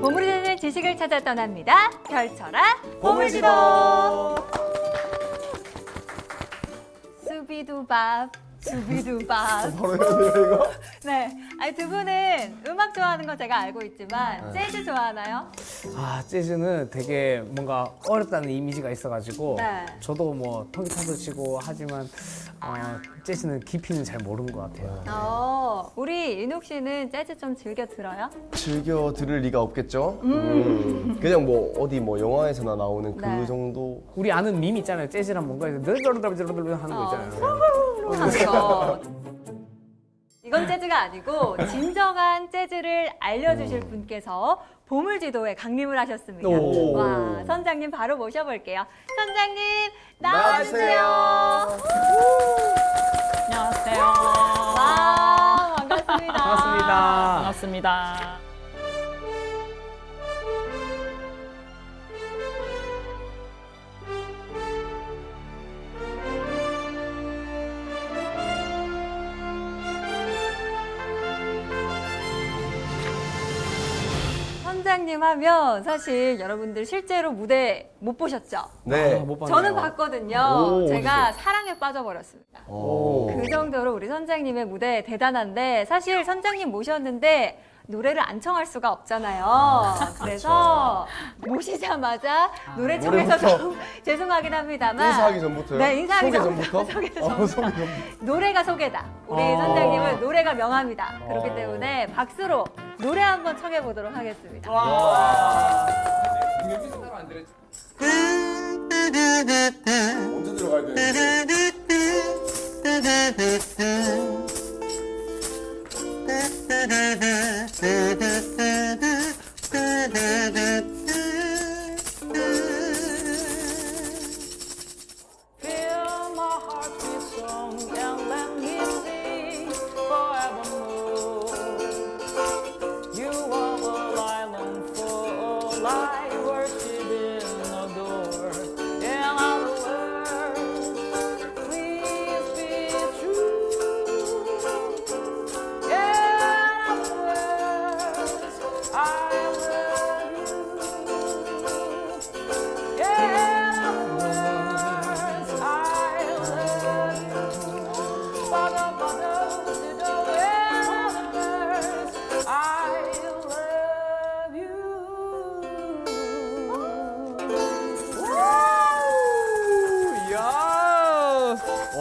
보물이 되는 지식을 찾아 떠납니다. 펼쳐라 보물지도. 수비두밥, 수비두밥. 바로 해야 돼요 이거? 네, 아니 두 분은 음악 좋아하는 거 제가 알고 있지만 재즈 좋아하나요? 아, 재즈는 되게 뭔가 어렵다는 이미지가 있어가지고 네. 저도 뭐 통기타도 치고 하지만 재즈는 깊이는 잘 모르는 것 같아요. 우리 인욱 씨는 재즈 좀 즐겨 들어요? 즐겨 들을 리가 없겠죠? 그냥 뭐 어디 뭐 영화에서나 나오는 그 네. 정도. 우리 아는 밈 있잖아요. 재즈란 뭔가 하는 거 있잖아요. 하는 거. 이건 재즈가 아니고 진정한 재즈를 알려주실 분께서 보물지도에 강림을 하셨습니다. 오. 와, 선장님 바로 모셔볼게요. 선장님 나와주세요. 나와주세요. 안녕하세요. 와, 반갑습니다. 반갑습니다. 반갑습니다. 선장님 하면 사실 여러분들 실제로 무대 못 보셨죠? 네. 못 봤네요. 저는 봤거든요. 오, 제가 사랑에 빠져버렸습니다. 오. 그 정도로 우리 선장님의 무대 대단한데 사실 선장님 모셨는데 노래를 안 청할 수가 없잖아요. 그래서 모시자마자 노래 청해서 노래부터. 좀 죄송하긴 합니다만 인사하기 전부터요? 네, 인사하기 소개 전부터. 전부터? 소개 어, 전부터. 소개 전부터. 노래가 소개다. 우리 선장님은 노래가 명합니다. 그렇기 때문에 박수로 노래 한번 청해 보도록 하겠습니다. 언제 들어가야 돼? Fill my heart with song and let me sing forevermore. You are all I long for, all I worship and adore. And all the words, please be true. And all the words, I love you. Yeah, words I love you. Father, mother, the words I love you. 이야.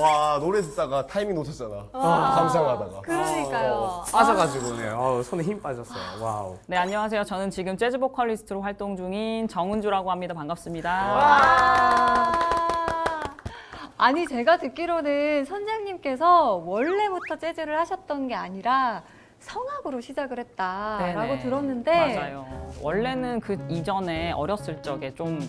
와, 노래 듣다가 타이밍 놓쳤잖아. 감상하다가. 그러니까요. 빠져가지고네. 손에 힘 빠졌어요. 와우. 네, 안녕하세요. 저는 지금 재즈 보컬리스트로 활동 중인 정은주라고 합니다. 반갑습니다. 와. 아니 제가 듣기로는 선장님께서 원래부터 재즈를 하셨던 게 아니라 성악으로 시작을 했다라고 네네. 들었는데 맞아요. 원래는 그 이전에 어렸을 적에 좀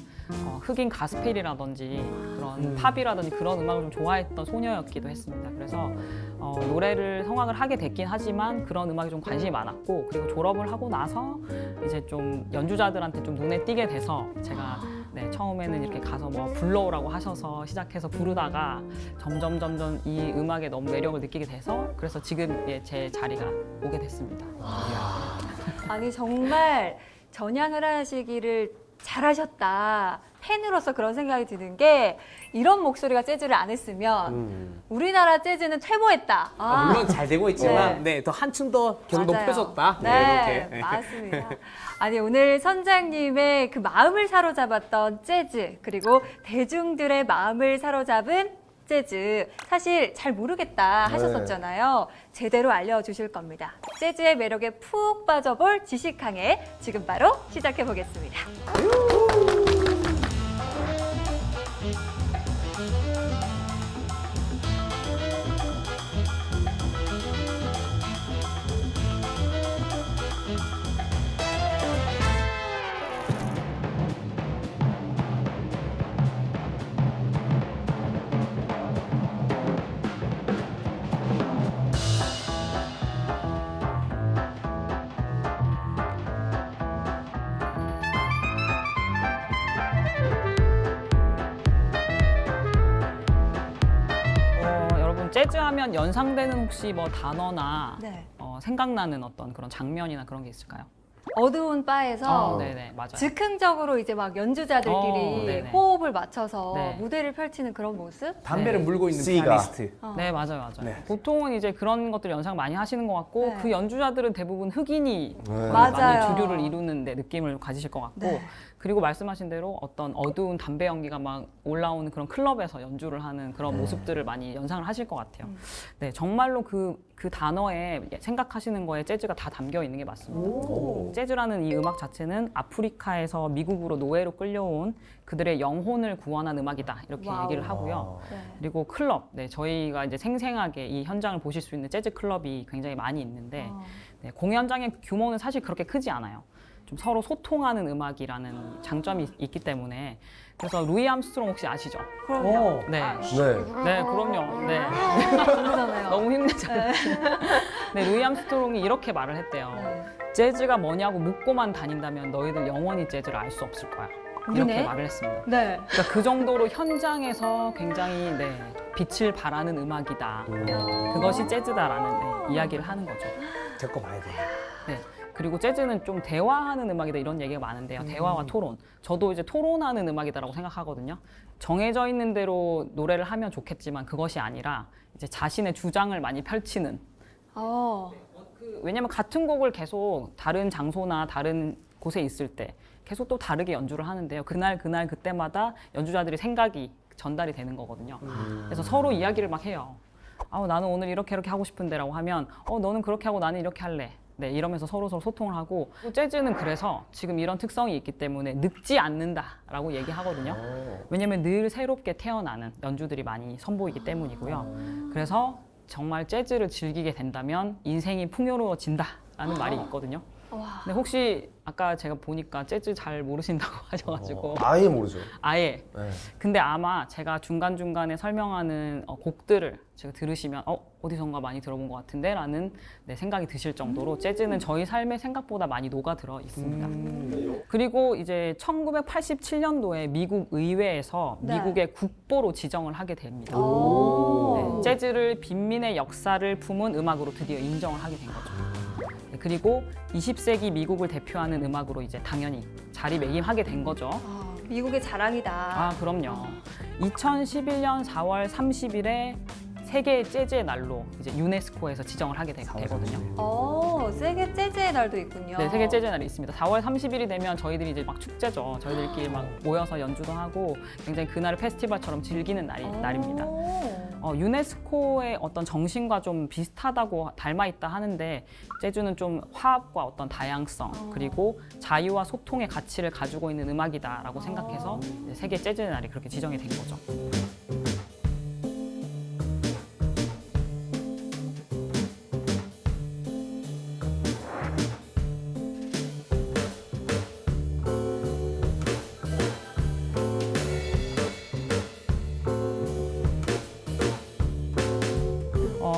흑인 가스펠이라든지 그런 팝이라든지 그런 음악을 좀 좋아했던 소녀였기도 했습니다. 그래서 노래를 성악을 하게 됐긴 하지만 그런 음악에 좀 관심이 많았고 그리고 졸업을 하고 나서 이제 좀 연주자들한테 좀 눈에 띄게 돼서 제가 네, 처음에는 이렇게 가서 뭐 불러오라고 하셔서 시작해서 부르다가 점점 이 음악에 너무 매력을 느끼게 돼서 그래서 지금 제 자리가 오게 됐습니다. 아니 정말 전향을 하시기를 잘하셨다. 팬으로서 그런 생각이 드는 게 이런 목소리가 재즈를 안 했으면 우리나라 재즈는 퇴보했다. 물론 잘 되고 있지만 더 한층 더 경도 맞아요. 펴졌다. 네, 이렇게. 맞습니다. 아니 오늘 선장님의 그 마음을 사로잡았던 재즈 그리고 대중들의 마음을 사로잡은 재즈 사실 잘 모르겠다 하셨었잖아요. 제대로 알려주실 겁니다. 재즈의 매력에 푹 빠져볼 지식항해 지금 바로 시작해 보겠습니다. 재즈 하면 연상되는 혹시 뭐 단어나 네. 생각나는 어떤 그런 장면이나 그런 게 있을까요? 어두운 바에서 네네, 맞아요. 즉흥적으로 이제 막 연주자들끼리 네네. 호흡을 맞춰서 네. 무대를 펼치는 그런 모습? 담배를 네. 물고 있는 C가. 피아니스트. 네, 맞아요. 네. 보통은 이제 그런 것들 연상 많이 하시는 것 같고 네. 그 연주자들은 대부분 흑인이 네. 맞아요. 많이 주류를 이루는 데 느낌을 가지실 것 같고 네. 그리고 말씀하신 대로 어떤 어두운 담배 연기가 막 올라오는 그런 클럽에서 연주를 하는 그런 모습들을 많이 연상을 하실 것 같아요. 네, 정말로 그 단어에 생각하시는 거에 재즈가 다 담겨 있는 게 맞습니다. 오. 재즈라는 이 음악 자체는 아프리카에서 미국으로 노예로 끌려온 그들의 영혼을 구원한 음악이다 이렇게 와우. 얘기를 하고요. 네. 그리고 클럽, 네, 저희가 이제 생생하게 이 현장을 보실 수 있는 재즈 클럽이 굉장히 많이 있는데 네, 공연장의 규모는 사실 그렇게 크지 않아요. 좀 서로 소통하는 음악이라는 장점이 있기 때문에 그래서 루이 암스트롱 혹시 아시죠? 그럼요. 네, 네. 네, 그럼요. 네, 모르잖아요. 너무 힘내잖아요. 네, 루이 암스트롱이 이렇게 말을 했대요. 네. 재즈가 뭐냐고 묻고만 다닌다면 너희들 영원히 재즈를 알 수 없을 거야. 이렇게 우리네? 말을 했습니다. 네. 그러니까 그 정도로 현장에서 굉장히 빛을 발하는 음악이다. 그것이 재즈다라는 이야기를 하는 거죠. 제 거 봐야 돼. 네. 그리고 재즈는 좀 대화하는 음악이다 이런 얘기가 많은데요. 대화와 토론. 저도 이제 토론하는 음악이다라고 생각하거든요. 정해져 있는 대로 노래를 하면 좋겠지만 그것이 아니라 이제 자신의 주장을 많이 펼치는. 왜냐면 같은 곡을 계속 다른 장소나 다른 곳에 있을 때 계속 또 다르게 연주를 하는데요. 그날 그때마다 연주자들의 생각이 전달이 되는 거거든요. 그래서 서로 이야기를 막 해요. 나는 오늘 이렇게 하고 싶은데라고 하면 너는 그렇게 하고 나는 이렇게 할래. 네, 이러면서 서로 소통을 하고 재즈는 그래서 지금 이런 특성이 있기 때문에 늙지 않는다라고 얘기하거든요. 왜냐면 늘 새롭게 태어나는 연주들이 많이 선보이기 때문이고요. 그래서 정말 재즈를 즐기게 된다면 인생이 풍요로워진다라는 말이 있거든요. 근데 혹시 아까 제가 보니까 재즈 잘 모르신다고 하셔가지고 아예 모르죠. 아예. 네. 근데 아마 제가 중간중간에 설명하는 곡들을 제가 들으시면 어디선가 많이 들어본 것 같은데 라는 생각이 드실 정도로 재즈는 저희 삶에 생각보다 많이 녹아들어 있습니다. 그리고 이제 1987년도에 미국 의회에서 네. 미국의 국보로 지정을 하게 됩니다. 오. 재즈를 빈민의 역사를 품은 음악으로 드디어 인정을 하게 된 거죠. 네, 그리고 20세기 미국을 대표하는 음악으로 이제 당연히 자리매김하게 된 거죠. 미국의 자랑이다. 그럼요. 2011년 4월 30일에 세계 재즈의 날로 이제 유네스코에서 지정을 하게 되거든요. 세계 재즈의 날도 있군요. 네, 세계 재즈의 날이 있습니다. 4월 30일이 되면 저희들이 이제 막 축제죠. 저희들끼리 막 모여서 연주도 하고 굉장히 그날을 페스티벌처럼 즐기는 날입니다. 유네스코의 어떤 정신과 좀 비슷하다고 닮아있다 하는데 재즈는 좀 화합과 어떤 다양성 그리고 자유와 소통의 가치를 가지고 있는 음악이다라고 생각해서 이제 세계 재즈의 날이 그렇게 지정이 된 거죠.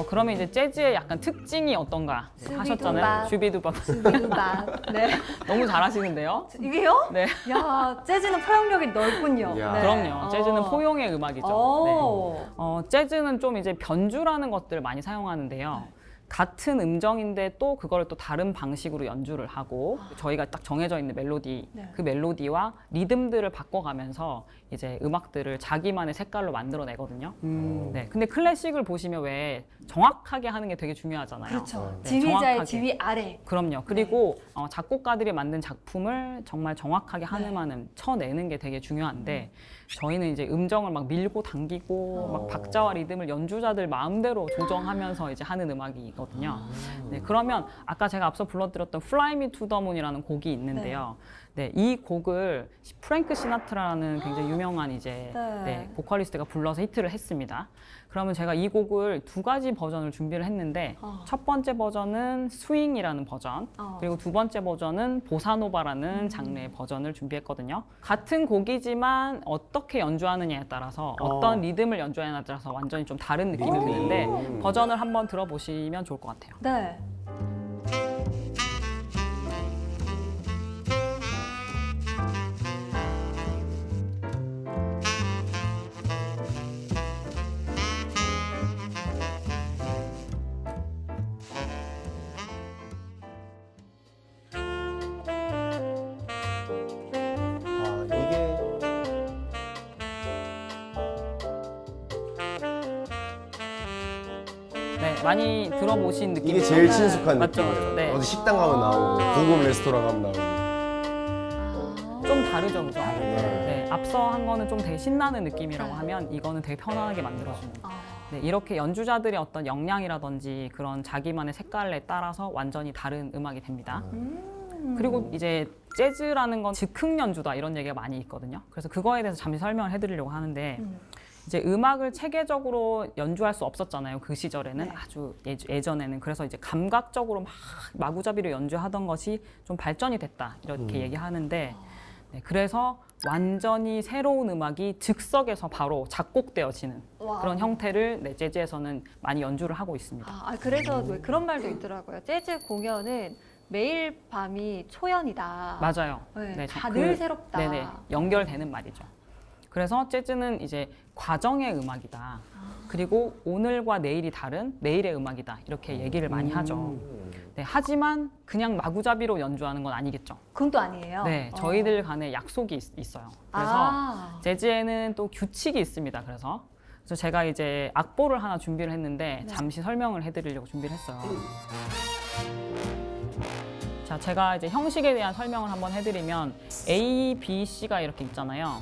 그러면 이제 재즈의 약간 특징이 어떤가 하셨잖아요. 슈비두밥. 슈비두밥. 네. 너무 잘하시는데요. 이게요? 네. 야, 재즈는 포용력이 넓군요. 야. 네. 그럼요. 재즈는 포용의 음악이죠. 오. 재즈는 좀 이제 변주라는 것들을 많이 사용하는데요. 같은 음정인데 또 그걸 또 다른 방식으로 연주를 하고 저희가 딱 정해져 있는 멜로디, 그 멜로디와 리듬들을 바꿔가면서 이제 음악들을 자기만의 색깔로 만들어내거든요. 네, 근데 클래식을 보시면 왜 정확하게 하는 게 되게 중요하잖아요. 그렇죠. 네, 지휘자의 정확하게. 지휘 아래. 그럼요. 그리고 작곡가들이 만든 작품을 정말 정확하게 한음한음 쳐내는 게 되게 중요한데 저희는 이제 음정을 막 밀고 당기고 막 박자와 리듬을 연주자들 마음대로 조정하면서 이제 하는 음악이거든요. 네, 그러면 아까 제가 앞서 불러드렸던 Fly Me to the Moon이라는 곡이 있는데요. 네, 이 곡을 프랭크 시나트라라는 굉장히 유명한 이제 보컬리스트가 불러서 히트를 했습니다. 그러면 제가 이 곡을 두 가지 버전을 준비를 했는데 첫 번째 버전은 스윙이라는 버전 그리고 두 번째 버전은 보사노바라는 장르의 버전을 준비했거든요. 같은 곡이지만 어떻게 연주하느냐에 따라서 어떤 리듬을 연주하느냐에 따라서 완전히 좀 다른 느낌이 드는데 버전을 한번 들어보시면 좋을 것 같아요. 네. 많이 들어보신 느낌. 이게 제일 친숙한 맞죠, 느낌이에요. 맞죠. 네. 어디 식당 가면 나오고 고급 레스토랑 가면 나오고. 좀 다르죠, 그죠? 네, 앞서 한 거는 좀 되게 신나는 느낌이라고 하면 이거는 되게 편안하게 만들어주는. 네, 이렇게 연주자들의 어떤 역량이라든지 그런 자기만의 색깔에 따라서 완전히 다른 음악이 됩니다. 그리고 이제 재즈라는 건 즉흥 연주다 이런 얘기가 많이 있거든요. 그래서 그거에 대해서 잠시 설명을 해드리려고 하는데 이제 음악을 체계적으로 연주할 수 없었잖아요. 그 시절에는 아주 예전에는. 그래서 이제 감각적으로 막 마구잡이로 연주하던 것이 좀 발전이 됐다 이렇게 얘기하는데 네, 그래서 완전히 새로운 음악이 즉석에서 바로 작곡되어지는 그런 형태를 네, 재즈에서는 많이 연주를 하고 있습니다. 그래서 왜 그런 말도 있더라고요. 재즈 공연은 매일 밤이 초연이다. 맞아요. 네, 저- 다 늘 새롭다. 네네, 연결되는 말이죠. 그래서 재즈는 이제 과정의 음악이다. 그리고 오늘과 내일이 다른 내일의 음악이다. 이렇게 얘기를 많이 하죠. 네, 하지만 그냥 마구잡이로 연주하는 건 아니겠죠. 그건 또 아니에요. 네, 저희들 간에 약속이 있어요. 그래서 재즈에는 또 규칙이 있습니다. 그래서 제가 이제 악보를 하나 준비를 했는데 잠시 설명을 해드리려고 준비를 했어요. 자, 제가 이제 형식에 대한 설명을 한번 해드리면 A, B, C가 이렇게 있잖아요.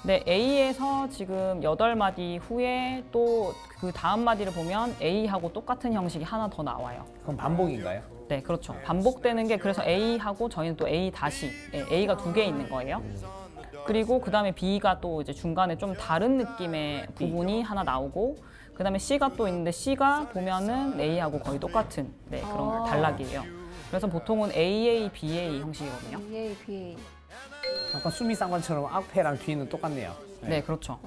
근데 A에서 지금 8마디 후에 또 그 다음 마디를 보면 A하고 똑같은 형식이 하나 더 나와요. 그럼 반복인가요? 네, 그렇죠. 반복되는 게 그래서 A하고 저희는 또 A 다시 A가 2개 있는 거예요. 그리고 그 다음에 B가 또 이제 중간에 좀 다른 느낌의 부분이 하나 나오고 그 다음에 C가 또 있는데 C가 보면은 A하고 거의 똑같은 네, 그런 단락이에요. 그래서 보통은 AA, BA 형식이거든요. BA, BA. 약간 수미상관처럼 앞에랑 뒤는 똑같네요. 네, 그렇죠.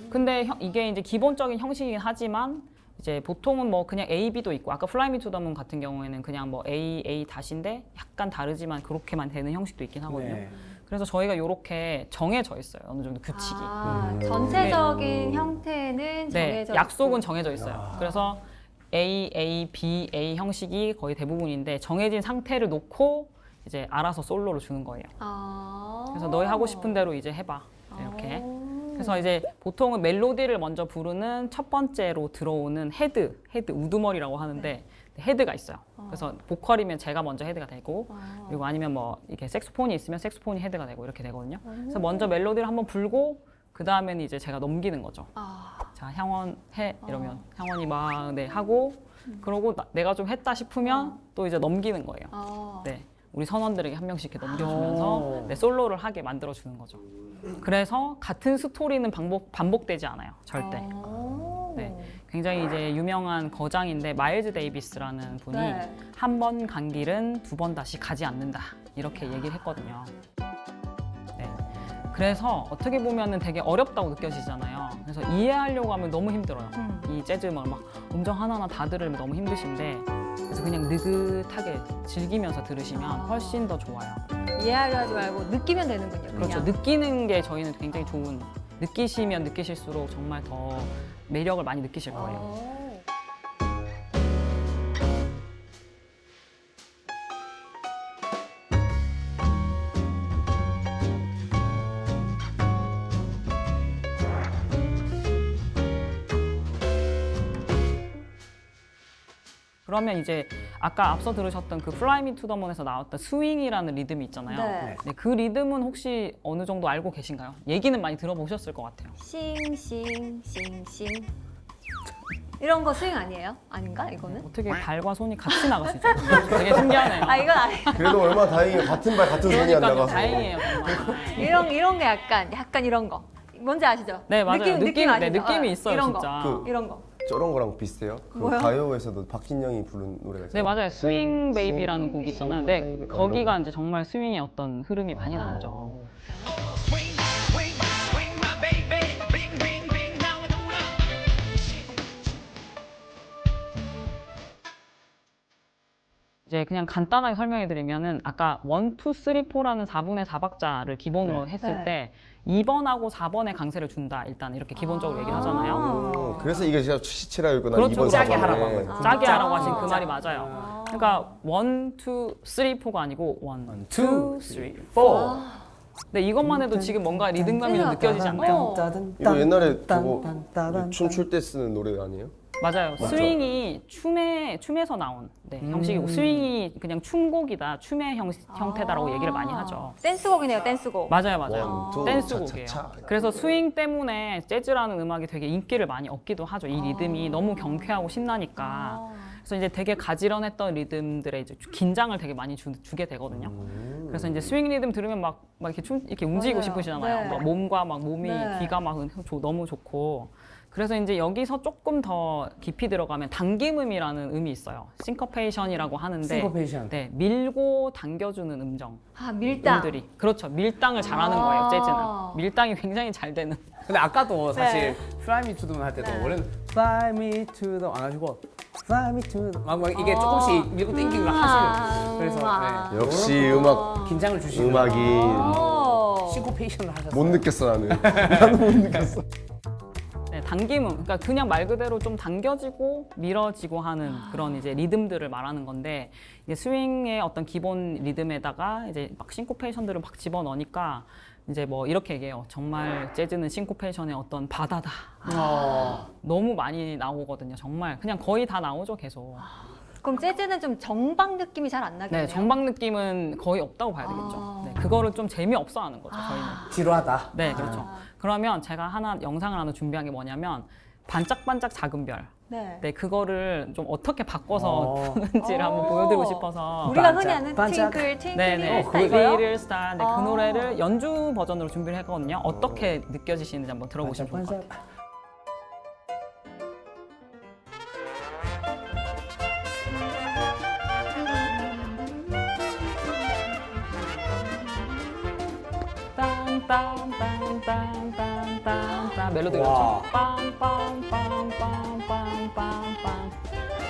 근데 이게 이제 기본적인 형식이긴 하지만 이제 보통은 뭐 그냥 A, B도 있고 아까 Fly Me to the Moon 같은 경우에는 그냥 뭐 A, A 다시인데 약간 다르지만 그렇게만 되는 형식도 있긴 하거든요. 네. 그래서 저희가 이렇게 정해져 있어요. 어느 정도 규칙이. 전체적인 형태는 네, 정해져 약속은 있고. 정해져 있어요. 그래서 A, A, B, A 형식이 거의 대부분인데 정해진 상태를 놓고 이제 알아서 솔로를 주는 거예요. 그래서 너희 하고 싶은 대로 이제 해봐. 이렇게. 그래서 이제 보통은 멜로디를 먼저 부르는 첫 번째로 들어오는 헤드 우두머리라고 하는데 헤드가 있어요. 그래서 보컬이면 제가 먼저 헤드가 되고 그리고 아니면 뭐 이렇게 색소폰이 있으면 색소폰이 헤드가 되고 이렇게 되거든요. 그래서 먼저 멜로디를 한번 불고 그 다음에는 이제 제가 넘기는 거죠. 자, 향원 해 이러면 향원이 막 네, 하고 그러고 내가 좀 했다 싶으면 또 이제 넘기는 거예요. 네. 우리 선원들에게 한 명씩 이렇게 넘겨주면서 네, 솔로를 하게 만들어주는 거죠. 그래서 같은 스토리는 반복되지 않아요. 절대. 네, 굉장히 이제 유명한 거장인데 마일즈 데이비스라는 분이 네. 한 번 간 길은 2번 다시 가지 않는다. 이렇게 얘기를 했거든요. 네. 그래서 어떻게 보면은 되게 어렵다고 느껴지잖아요. 그래서 이해하려고 하면 너무 힘들어요. 이 재즈 음악을 막 음정 하나하나 다 들으면 너무 힘드신데 그래서 그냥 느긋하게 즐기면서 들으시면 훨씬 더 좋아요. 이해하려 하지 말고 느끼면 되는군요. 그냥. 그렇죠. 느끼는 게 저희는 굉장히 좋은. 느끼시면 느끼실수록 정말 더 매력을 많이 느끼실 거예요. 그러면 이제 아까 앞서 들으셨던 그 Fly Me to the Moon에서 나왔던 스윙이라는 리듬이 있잖아요. 네. 네, 그 리듬은 혹시 어느 정도 알고 계신가요? 얘기는 많이 들어보셨을 것 같아요. 싱싱싱싱 이런 거 스윙 아니에요? 아닌가 이거는? 어떻게 발과 손이 같이 나가시죠? 되게 신기하네요. 이건 아니에요. 그래도 얼마나 다행이에요. 같은 발 같은 손이 안 그러니까 나가서. 다행이에요, 정말. 이런 게 약간 이런 거. 뭔지 아시죠? 네, 맞아요. 느낌, 아시죠? 네, 느낌이 있어요, 이런 진짜. 거. 이런 거. 저런 거랑 비슷해요. 그 뭐요? 가요에서도 박진영이 부른 노래가 네, 있잖아요. 맞아요. 스윙 베이비라는 곡이 있잖아요. 네, 거기가 이제 정말 스윙의 어떤 흐름이 많이 나오죠. Swing, swing, swing, my baby. Bing, bing, bing, now it's on. 이제 그냥 간단하게 설명해 드리면은 아까 1, 2, 3, 4라는 4분의 4박자를 기본으로 했을 네. 때 2번하고 4번의 강세를 준다. 일단 이렇게 기본적으로 얘기를 하잖아요. 그래서 이게 진짜 시치라였구나. 그렇죠. 2번, 짜게 4번에. 하라고 한 거죠. 짜게 하라고 하신 그 말이 맞아요. 그러니까 1, 2, 3, 4가 아니고 1, 2, 3, 4. 근데 이것만 해도 지금 뭔가 리듬감이 좀 느껴지지 않나요? 이거 옛날에 저거 춤출 때 쓰는 노래 아니에요? 맞아요. 맞죠? 스윙이 춤에서 나온 형식이고 스윙이 그냥 춤곡이다, 춤의 형태다라고 얘기를 많이 하죠. 댄스곡이네요, 댄스곡. 맞아요. 원, 투, 댄스곡이에요. 차차차. 그래서 스윙 때문에 재즈라는 음악이 되게 인기를 많이 얻기도 하죠. 이 리듬이 너무 경쾌하고 신나니까. 그래서 이제 되게 가지런했던 리듬들에 이제 긴장을 되게 많이 주게 되거든요. 그래서 이제 스윙 리듬 들으면 막 이렇게 이렇게 움직이고 맞아요. 싶으시잖아요. 네. 막 몸과 막 몸이 네. 귀가 막 너무 좋고. 그래서 이제 여기서 조금 더 깊이 들어가면 당김음이라는 음이 있어요. 싱커페이션이라고 하는데 싱커페이션. 네, 밀고 당겨주는 음정. 아, 밀당. 음들이 그렇죠. 밀당을 잘하는 거예요. 재즈는 밀당이 굉장히 잘 되는. 근데 아까도 사실 네. Fly Me to the Moon 할 때도 원래는 Fly Me to the 안 하시고 Fly Me to the 막 이게 조금씩 밀고 땡기는 걸 하시는 그래서 네. 역시 음악 긴장을 주시는 음악이 싱코페이션을 하셨어요. 못 느꼈어 나는. 나는 못 느꼈어. 네, 당김음. 그러니까 그냥 말 그대로 좀 당겨지고 밀어지고 하는 그런 이제 리듬들을 말하는 건데 이제 스윙의 어떤 기본 리듬에다가 이제 막 싱코페이션들을 막 집어넣으니까 이제 뭐 이렇게 얘기해요. 정말 재즈는 싱코페이션의 어떤 바다다. 너무 많이 나오거든요. 정말 그냥 거의 다 나오죠, 계속. 그럼 재즈는 좀 정방 느낌이 잘 안 나겠네요. 네, 정방 느낌은 거의 없다고 봐야 되겠죠. 네, 그거를 좀 재미없어 하는 거죠, 저희는. 지루하다. 네, 그렇죠. 그러면 제가 영상을 하나 준비한 게 뭐냐면 반짝반짝 작은 별. 네. 네, 그거를 좀 어떻게 바꿔서 부르는지를 한번 보여드리고 싶어서. 우리가 흔히 반짝, 아는 반짝. 팅클 팅클 네네, 스타일이요? 리를 스타. 네, 그 노래를 연주 버전으로 준비를 했거든요. 어떻게 느껴지시는지 한번 들어보시면 좋을 것 같아요. 반짝. 빰빰빰빰빰빰빰빰 멜로디 와. 그렇죠? 빰빰빰빰빰빰빰빰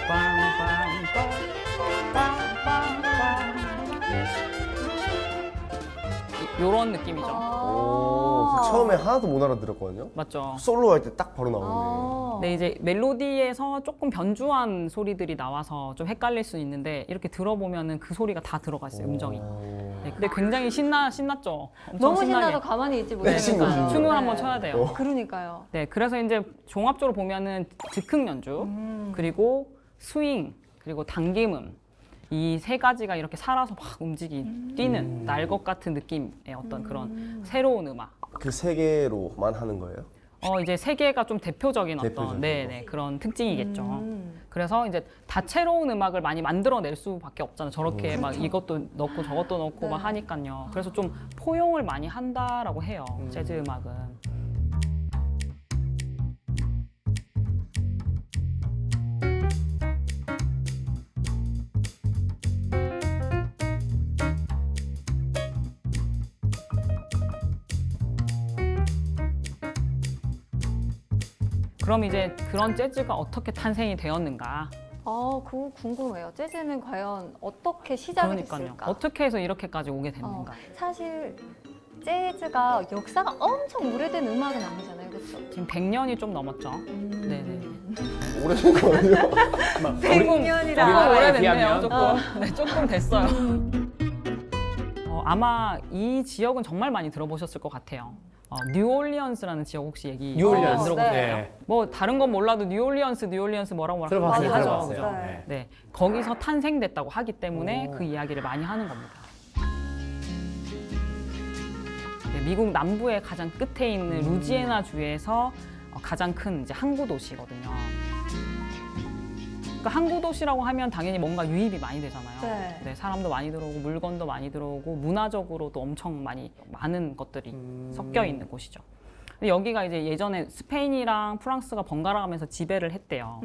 빰빰빰빰빰빰빰 요런 느낌이죠. 오, 처음에 하나도 못 알아들었거든요. 맞죠? 솔로 할 때 딱 바로 나오네. 네, 이제 멜로디에서 조금 변주한 소리들이 나와서 좀 헷갈릴 수 있는데 이렇게 들어보면은 그 소리가 다 들어가 있어요, 음정이. 네, 근데 굉장히 신났죠. 엄청 너무 신나게. 신나서 가만히 있지 신나요. 못하니까. 춤을 한번 춰야 돼요. 그러니까요. 네, 그래서 이제 종합적으로 보면은 즉흥 연주, 그리고 스윙, 그리고 당김음 이 세 가지가 이렇게 살아서 막 뛰는 날 것 같은 느낌의 어떤 그런 새로운 음악. 그 세 개로만 하는 거예요? 이제 세계가 좀 대표적인 어떤 대표적인 네네 그런 특징이겠죠. 그래서 이제 다채로운 음악을 많이 만들어낼 수밖에 없잖아요. 저렇게 막 이것도 넣고 저것도 넣고 막 하니까요. 그래서 좀 포용을 많이 한다라고 해요. 재즈 음악은. 그럼 이제 그런 재즈가 어떻게 탄생이 되었는가? 그거 궁금해요. 재즈는 과연 어떻게 시작이 그러니까요. 됐을까? 어떻게 해서 이렇게까지 오게 됐는가? 사실 재즈가 역사가 엄청 오래된 음악은 아니잖아요, 그렇죠? 지금 100년이 좀 넘었죠. 네네. 오래된 거 아니에요? 100년이라. 우리나라에 오래됐네요. 비하면. 조금. 네, 조금 됐어요. 아마 이 지역은 정말 많이 들어보셨을 것 같아요. 뉴올리언스라는 지역 혹시 얘기 뉴올리언스. 안 들어보셨어요? 네. 뭐 다른 건 몰라도 뉴올리언스 뭐라고 많이 들어봤어요. 하죠. 들어봤어요. 그죠? 네. 네, 거기서 탄생됐다고 하기 때문에 그 이야기를 많이 하는 겁니다. 네, 미국 남부의 가장 끝에 있는 루지애나 주에서 가장 큰 이제 항구 도시거든요. 그러니까 항구 도시라고 하면 당연히 뭔가 유입이 많이 되잖아요. 네. 네, 사람도 많이 들어오고 물건도 많이 들어오고 문화적으로도 엄청 많은 것들이 섞여 있는 곳이죠. 근데 여기가 이제 예전에 스페인이랑 프랑스가 번갈아가면서 지배를 했대요.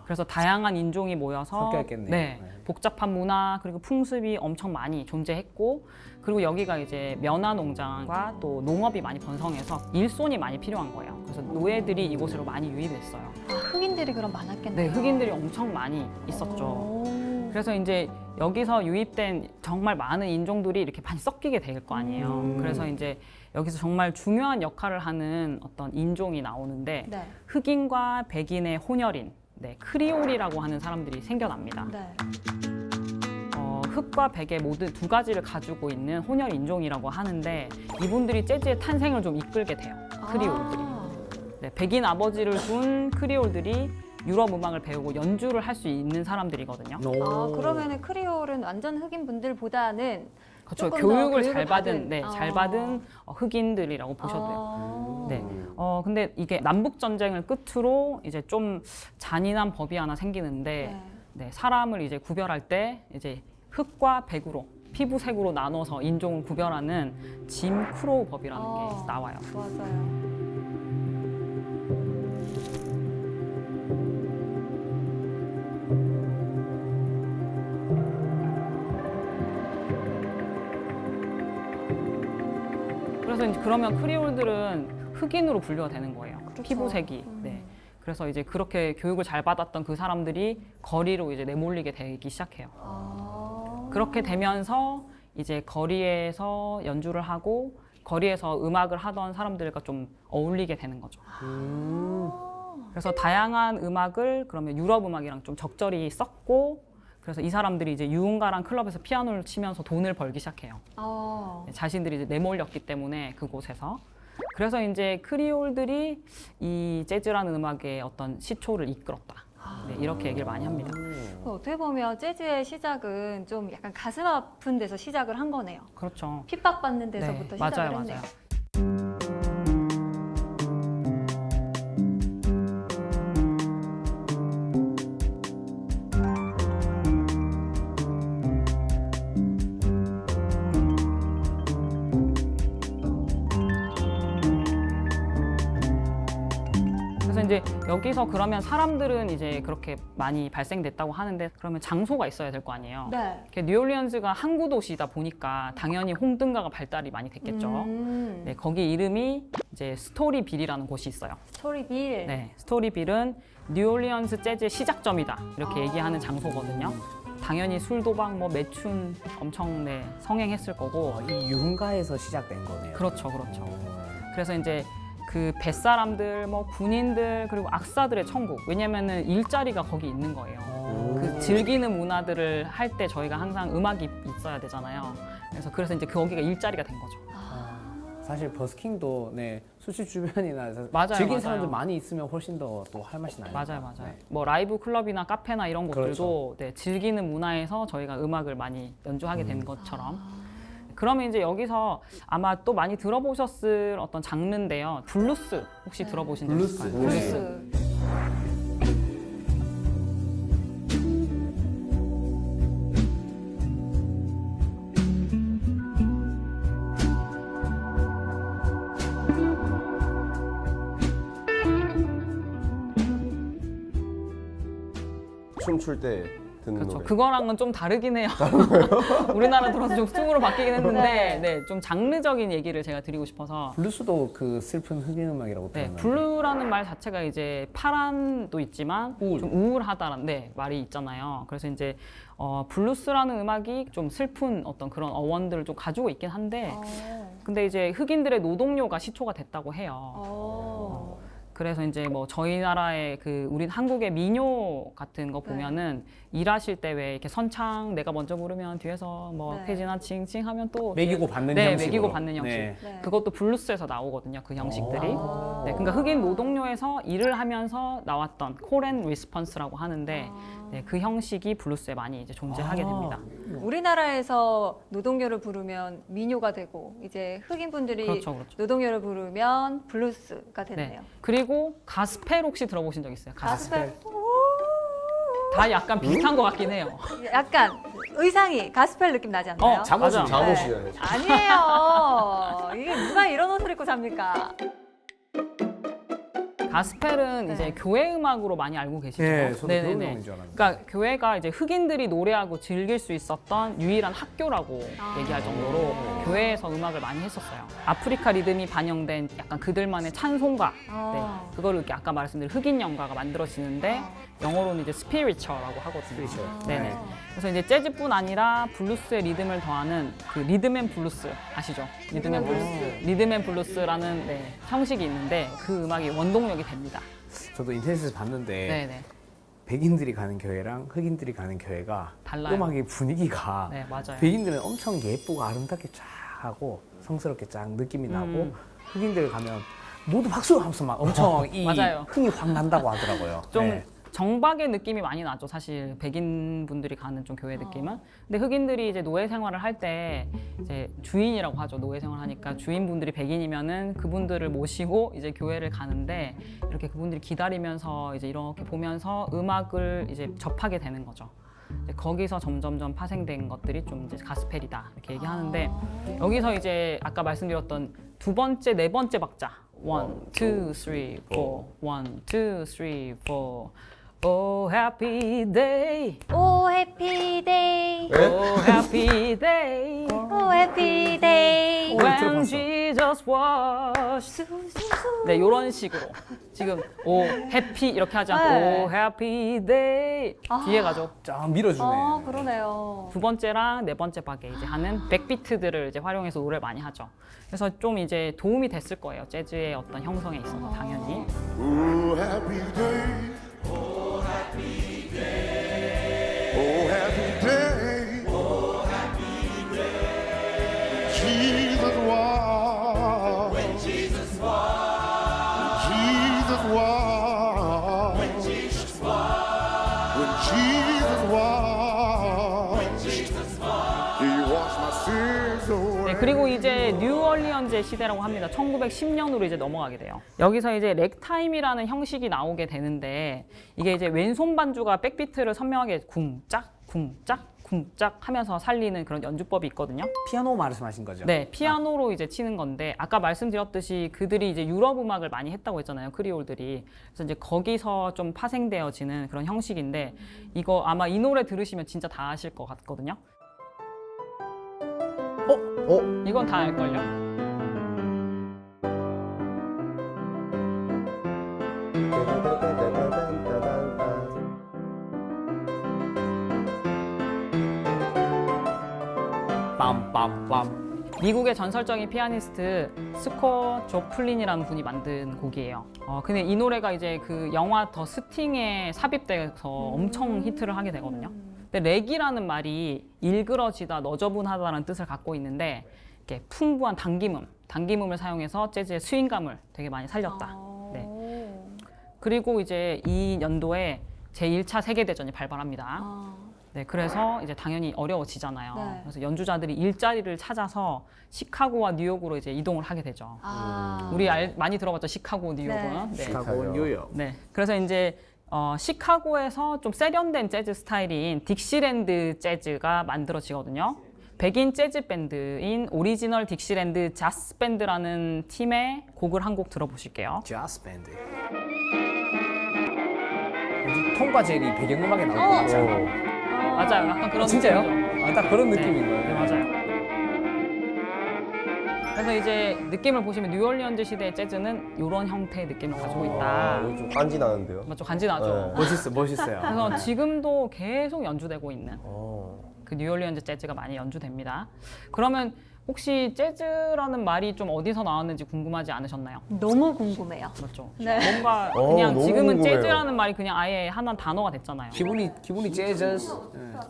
그래서 다양한 인종이 모여서 섞여 있겠네요. 네, 네. 복잡한 문화 그리고 풍습이 엄청 많이 존재했고 그리고 여기가 이제 면화 농장과 또 농업이 많이 번성해서 일손이 많이 필요한 거예요. 그래서 노예들이 이곳으로 많이 유입됐어요. 흑인들이 그럼 많았겠네요. 네, 흑인들이 엄청 많이 있었죠. 그래서 이제 여기서 유입된 정말 많은 인종들이 이렇게 많이 섞이게 될 거 아니에요. 그래서 이제 여기서 정말 중요한 역할을 하는 어떤 인종이 나오는데 네. 흑인과 백인의 혼혈인, 네, 크리올이라고 하는 사람들이 생겨납니다. 네. 흑과 백의 모두 두 가지를 가지고 있는 혼혈 인종이라고 하는데 이분들이 재즈의 탄생을 좀 이끌게 돼요. 크리올들이. 네, 백인 아버지를 둔 크리올들이 유럽 음악을 배우고 연주를 할 수 있는 사람들이거든요. 그러면은 크리올은 완전 흑인 분들보다는 그렇죠. 조금 더 교육을 교육을 잘 받은, 받은, 잘 받은 흑인들이라고 보셔도 돼요. 네. 근데 이게 남북 전쟁을 끝으로 이제 좀 잔인한 법이 하나 생기는데, 네, 사람을 이제 구별할 때 이제 흑과 백으로 피부색으로 나눠서 인종을 구별하는 짐 크로우 법이라는 게 나와요. 맞아요. 그래서 이제 그러면 크리올들은 흑인으로 분류가 되는 거예요. 그렇죠. 피부색이. 네. 그래서 이제 그렇게 교육을 잘 받았던 그 사람들이 거리로 이제 내몰리게 되기 시작해요. 그렇게 되면서 이제 거리에서 연주를 하고 거리에서 음악을 하던 사람들과 좀 어울리게 되는 거죠. 그래서 다양한 음악을 그러면 유럽 음악이랑 좀 적절히 섞고 그래서 이 사람들이 이제 유흥가랑 클럽에서 피아노를 치면서 돈을 벌기 시작해요. 자신들이 이제 내몰렸기 때문에 그곳에서. 그래서 이제 크리올들이 이 재즈라는 음악의 어떤 시초를 이끌었다. 네, 이렇게 얘기를 많이 합니다. 어떻게 보면 재즈의 시작은 좀 약간 가슴 아픈 데서 시작을 한 거네요. 그렇죠. 핍박받는 데서부터 네, 시작을 맞아요, 했네요. 맞아요. 그래서 이제 여기서 그러면 사람들은 이제 그렇게 많이 발생됐다고 하는데 그러면 장소가 있어야 될 거 아니에요. 네. 뉴올리언스가 항구 도시다 보니까 당연히 홍등가가 발달이 많이 됐겠죠. 네, 거기 이름이 이제 스토리빌이라는 곳이 있어요. 스토리빌. 네, 스토리빌은 뉴올리언스 재즈의 시작점이다 이렇게 얘기하는 장소거든요. 당연히 술, 도박, 뭐 매춘 엄청 성행했을 거고. 이 유흥가에서 시작된 거네요. 그렇죠, 그렇죠. 그래서 이제 그 뱃사람들, 뭐 군인들 그리고 악사들의 천국. 왜냐면은 일자리가 거기 있는 거예요. 그 즐기는 문화들을 할 때 저희가 항상 음악이 있어야 되잖아요. 그래서 이제 거기가 일자리가 된 거죠. 사실 버스킹도 네, 수출 주변이나 맞아요, 즐긴 맞아요. 사람들 많이 있으면 훨씬 더 또 할 맛이 나요. 맞아요, 맞아요. 네. 뭐 라이브 클럽이나 카페나 이런 곳들도 그렇죠. 네, 즐기는 문화에서 저희가 음악을 많이 연주하게 된 것처럼. 그러면 이제 여기서 아마 또 많이 들어보셨을 어떤 장르인데요. 블루스 혹시 들어보신 적 블루스. 있을까요? 블루스. 춤출 때 듣는 그렇죠. 노래. 그거랑은 좀 다르긴 해요. 우리나라 들어서 좀 춤으로 바뀌긴 했는데, 네, 좀 장르적인 얘기를 제가 드리고 싶어서. 블루스도 그 슬픈 흑인 음악이라고 네, 들었는데. 블루라는 말 자체가 이제 파란도 있지만 우울. 좀 우울하다는 말이 있잖아요. 그래서 이제 블루스라는 음악이 좀 슬픈 어떤 그런 어원들을 좀 가지고 있긴 한데, 근데 이제 흑인들의 노동요가 시초가 됐다고 해요. 그래서 이제 뭐 저희 나라의 우리 한국의 민요 같은 거 보면은 일하실 때 왜 이렇게 선창 내가 먼저 부르면 뒤에서 뭐 네. 폐지나 칭칭 하면 또 매기고 받는 네, 형식으로. 매기고 받는 형식. 네. 네. 그것도 블루스에서 나오거든요. 그 형식들이. 네, 그러니까 흑인 노동요에서 일을 하면서 나왔던 콜앤 리스폰스라고 하는데 네, 그 형식이 블루스에 많이 이제 존재하게 됩니다. 우리나라에서 노동요를 부르면 민요가 되고 이제 흑인분들이 그렇죠, 그렇죠. 노동요를 부르면 블루스가 되네요. 네. 그리고 가스펠 혹시 들어보신 적 있어요? 가스펠. 다 약간 비슷한 것 같긴 해요. 약간 의상이 가스펠 느낌 나지 않나요? 잠옷이 맞아. 잠옷이에요. 아니에요. 이게 누가 이런 옷을 입고 삽니까? 가스펠은 네. 이제 교회 음악으로 많이 알고 계시죠? 네, 저도 네네네. 그런 음악인 줄 알았는데. 그러니까 교회가 이제 흑인들이 노래하고 즐길 수 있었던 유일한 학교라고 얘기할 정도로 교회에서 음악을 많이 했었어요. 아프리카 리듬이 반영된 약간 그들만의 찬송가, 네, 그거를 이렇게 아까 말씀드린 흑인 연가가 만들어지는데 영어로는 이제 스피리처라고 하거든요. 네네. 그래서 이제 재즈뿐 아니라 블루스의 리듬을 더하는 그 리듬앤 블루스 아시죠? 리듬앤 블루스. 리듬앤 블루스라는 형식이 있는데 그 음악이 원동력이 됩니다. 저도 인터넷에서 봤는데 네네. 백인들이 가는 교회랑 흑인들이 가는 교회가 달라요. 음악의 분위기가 네, 맞아요. 백인들은 엄청 예쁘고 아름답게 쫙 하고 성스럽게 쫙 느낌이 나고 흑인들 가면 모두 박수 하면서 막 엄청 이 맞아요. 흥이 확 난다고 하더라고요. 좀 네. 정박의 느낌이 많이 나죠. 사실 백인 분들이 가는 좀 교회 느낌은. 근데 흑인들이 이제 노예 생활을 할 때 이제 주인이라고 하죠. 노예 생활 하니까 주인분들이 백인이면은 그분들을 모시고 이제 교회를 가는데 이렇게 그분들이 기다리면서 이제 이렇게 보면서 음악을 이제 접하게 되는 거죠. 이제 거기서 점점점 파생된 것들이 좀 이제 가스펠이다 이렇게 얘기하는데 여기서 이제 아까 말씀드렸던 두 번째, 네 번째 박자 1, 2, 3, 4 1, 2, 3, 4 Oh happy day, 오 해피 데이. oh happy day 오 해피 데이. When Jesus was 네, 이런 식으로 지금 오 해피 이렇게 하지 않고 네. 오 해피 데이 뒤에 가죠. 쫙 밀어주네. 아 그러네요. 두 번째랑 네 번째 박에 이제 하는 백비트들을 이제 활용해서 노래를 많이 하죠. 그래서 좀 이제 도움이 됐을 거예요. 재즈의 어떤 형성에 있어서 당연히. Oh, happy day. Oh, happy day. Oh, happy day. Oh, happy day. Jesus was. When Jesus was. Jesus was. When Jesus was. When Jesus was. When Jesus was. He washed my sins away. 네, 그리고 이제 뉴얼리언즈의 시대라고 합니다. 1910년으로 이제 넘어가게 돼요. 여기서 이제 렉타임이라는 형식이 나오게 되는데 이게 이제 왼손 반주가 백비트를 선명하게 쿵짝 쿵짝 쿵짝 하면서 살리는 그런 연주법이 있거든요. 피아노 말씀하신 거죠? 네, 피아노로 이제 치는 건데 아까 말씀드렸듯이 그들이 이제 유럽 음악을 많이 했다고 했잖아요. 크리올들이. 그래서 이제 거기서 좀 파생되어지는 그런 형식인데 이거 아마 이 노래 들으시면 진짜 다 아실 것 같거든요. 이건 다 알걸요? 빰빰빰. 미국의 전설적인 피아니스트 스코 조플린이라는 분이 만든 곡이에요. 근데 이 노래가 이제 그 영화 더 스팅에 삽입돼서 엄청 히트를 하게 되거든요. 근데 렉이라는 말이 일그러지다, 너저분하다라는 뜻을 갖고 있는데 이렇게 풍부한 당김음을 사용해서 재즈의 스윙감을 되게 많이 살렸다. 네. 그리고 이제 이 연도에 제1차 세계대전이 발발합니다. 네, 그래서 이제 당연히 어려워지잖아요. 네. 그래서 연주자들이 일자리를 찾아서 시카고와 뉴욕으로 이제 이동을 하게 되죠. 우리 많이 들어봤죠, 시카고, 뉴욕은. 네. 시카고, 뉴욕. 네. 그래서 이제 시카고에서 좀 세련된 재즈 스타일인 딕시랜드 재즈가 만들어지거든요. 백인 재즈 밴드인 오리지널 딕시랜드 자스 밴드라는 팀의 곡을 한 곡 들어보실게요. 자스 밴드. 통과 젤이 배경음악에 나올 것 같지 않아요? 맞아요. 약간 그런 진짜요? 느낌이죠. 아, 딱 그런 네. 느낌인 거예요. 네, 맞아요. 그래서 이제 느낌을 보시면 뉴올리언즈 시대의 재즈는 이런 형태의 느낌을 가지고 있다. 좀 깐지 나는데요. 맞죠? 간지나죠. 네. 멋있어요. 그래서 지금도 계속 연주되고 있는 어. 그 뉴올리언즈 재즈가 많이 연주됩니다. 그러면 혹시 재즈라는 말이 좀 어디서 나왔는지 궁금하지 않으셨나요? 너무 궁금해요. 맞죠? 네. 뭔가 어, 그냥 너무 지금은 궁금해요. 재즈라는 말이 그냥 아예 하나 단어가 됐잖아요. 기분이 재즈.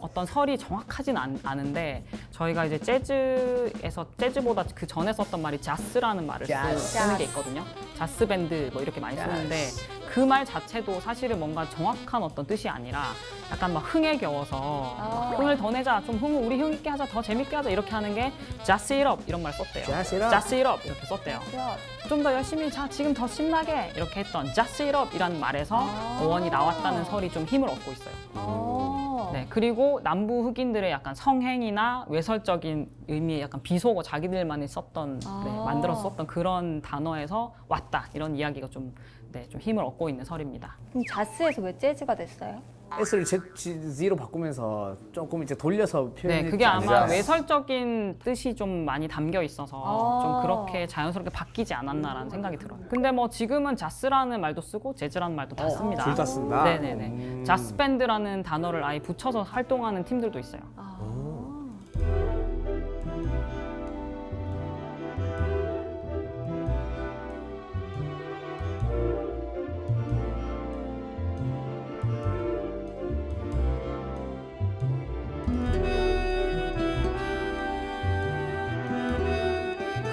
어떤 설이 정확하진 않은데 저희가 이제 재즈에서 재즈보다 그 전에 썼던 말이 자스라는 말을 쓰는 게 있거든요. 자스 밴드 뭐 이렇게 많이 쓰는데 그 말 자체도 사실은 뭔가 정확한 어떤 뜻이 아니라 약간 막 흥에 겨워서 막 흥을 더 내자, 좀 우리 흥 있게 하자, 더 재밌게 하자 이렇게 하는 게 Jazz it up 이런 말 썼대요. Jazz it up. Jazz it up 이렇게 썼대요. 좀 더 열심히 자 지금 더 신나게 이렇게 했던 Jazz it up 이라는 말에서 어원이 나왔다는 설이 좀 힘을 얻고 있어요. 네, 그리고 남부 흑인들의 약간 성행이나 외설적인 의미의 약간 비속어 자기들만이 썼던 만들어서 썼던 그런 단어에서 왔다 이런 이야기가 좀 힘을 얻고 있는 설입니다. 그럼 자스에서 왜 재즈가 됐어요? S를 Z로 바꾸면서 조금 이제 돌려서 표현했지 네, 그게 아마 않을까. 외설적인 뜻이 좀 많이 담겨 있어서 좀 그렇게 자연스럽게 바뀌지 않았나라는 생각이 들어요. 근데 뭐 지금은 자스라는 말도 쓰고 재즈라는 말도 다 씁니다. 둘 다 쓴다? 네네네. 자스 밴드라는 단어를 아예 붙여서 활동하는 팀들도 있어요.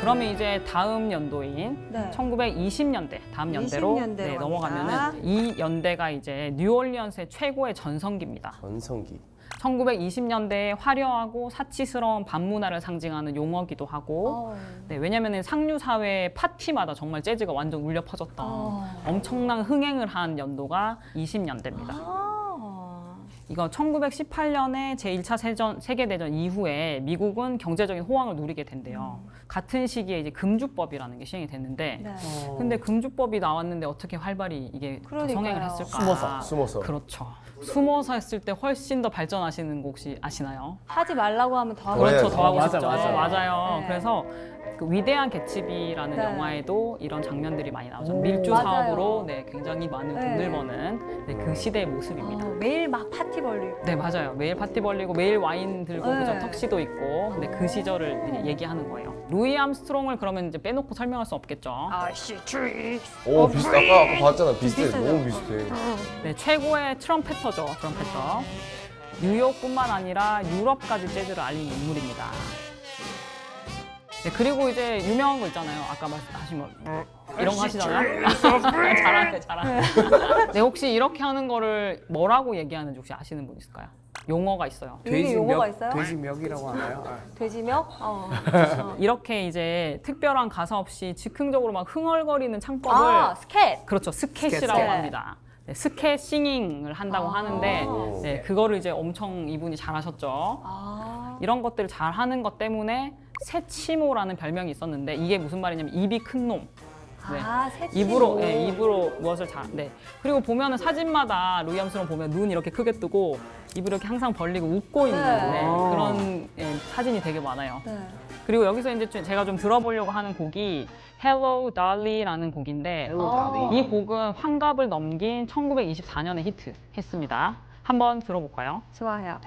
그러면 이제 다음 연도인 네. 1920년대 다음 연대로 20년대로 갑니다. 넘어가면은 이 연대가 이제 뉴올리언스의 최고의 전성기입니다. 전성기. 1920년대에 화려하고 사치스러운 밤문화를 상징하는 용어기도 하고 네, 왜냐면은 상류 사회 파티마다 정말 재즈가 완전 울려 퍼졌던 엄청난 흥행을 한 연도가 20년대입니다. 이거 1918년에 제1차 세계대전 이후에 미국은 경제적인 호황을 누리게 된대요. 같은 시기에 이제 금주법이라는 게 시행이 됐는데 네. 근데 금주법이 나왔는데 어떻게 활발히 이게 더 그러니까요. 성행을 했을까? 숨어서. 그렇죠. 숨어서 했을 때 훨씬 더 발전하시는 거 혹시 아시나요? 하지 말라고 하면 더 하고 그렇죠. 네, 더 하고 맞아, 싶죠. 맞아. 맞아요. 네. 그래서 그 위대한 개츠비라는 네. 영화에도 이런 장면들이 많이 나오죠. 오. 밀주 맞아요. 사업으로 네, 굉장히 많은 네. 돈을 버는 네, 그 시대의 모습입니다. 매일 막 파티 벌리고. 네, 맞아요. 매일 파티 벌리고 매일 와인 들고 네. 그죠? 턱시도 있고 근데 그 시절을 이제 얘기하는 거예요. 루이 암스트롱을 그러면 이제 빼놓고 설명할 수 없겠죠. 아씨 트릭. 오 비슷. 아까 봤잖아. 비슷해. 비슷하죠? 너무 비슷해. 네, 최고의 트럼펫터죠. 트럼펫터. 뉴욕뿐만 아니라 유럽까지 재즈를 알린 인물입니다. 네, 그리고 이제 유명한 거 있잖아요. 아까 말씀하신 거 이런 거 하시잖아요. 잘하네, 잘하네. 네, 혹시 이렇게 하는 거를 뭐라고 얘기하는지 혹시 아시는 분 있을까요? 용어가 있어요. 이게 용어가 있어요? 돼지멱이라고 하나요? 돼지며? 이렇게 이제 특별한 가사 없이 즉흥적으로 막 흥얼거리는 창법을 아 스캣. 그렇죠. 스캣이라고 스캣. 합니다. 네, 스캣 싱잉을 한다고 하는데 네, 그거를 이제 엄청 이분이 잘하셨죠. 이런 것들을 잘하는 것 때문에 새치모라는 별명이 있었는데 이게 무슨 말이냐면 입이 큰 놈. 네. 입으로 네, 입으로 무엇을 잘. 네. 그리고 보면은 사진마다 루이 암스트롱 보면 눈 이렇게 크게 뜨고 입을 이렇게 항상 벌리고 웃고 있는 네. 네, 그런 예, 사진이 되게 많아요. 네. 그리고 여기서 이제 제가 좀 들어보려고 하는 곡이 Hello Dolly라는 곡인데 이 곡은 환갑을 넘긴 1924년에 히트했습니다. 한번 들어볼까요? 좋아요.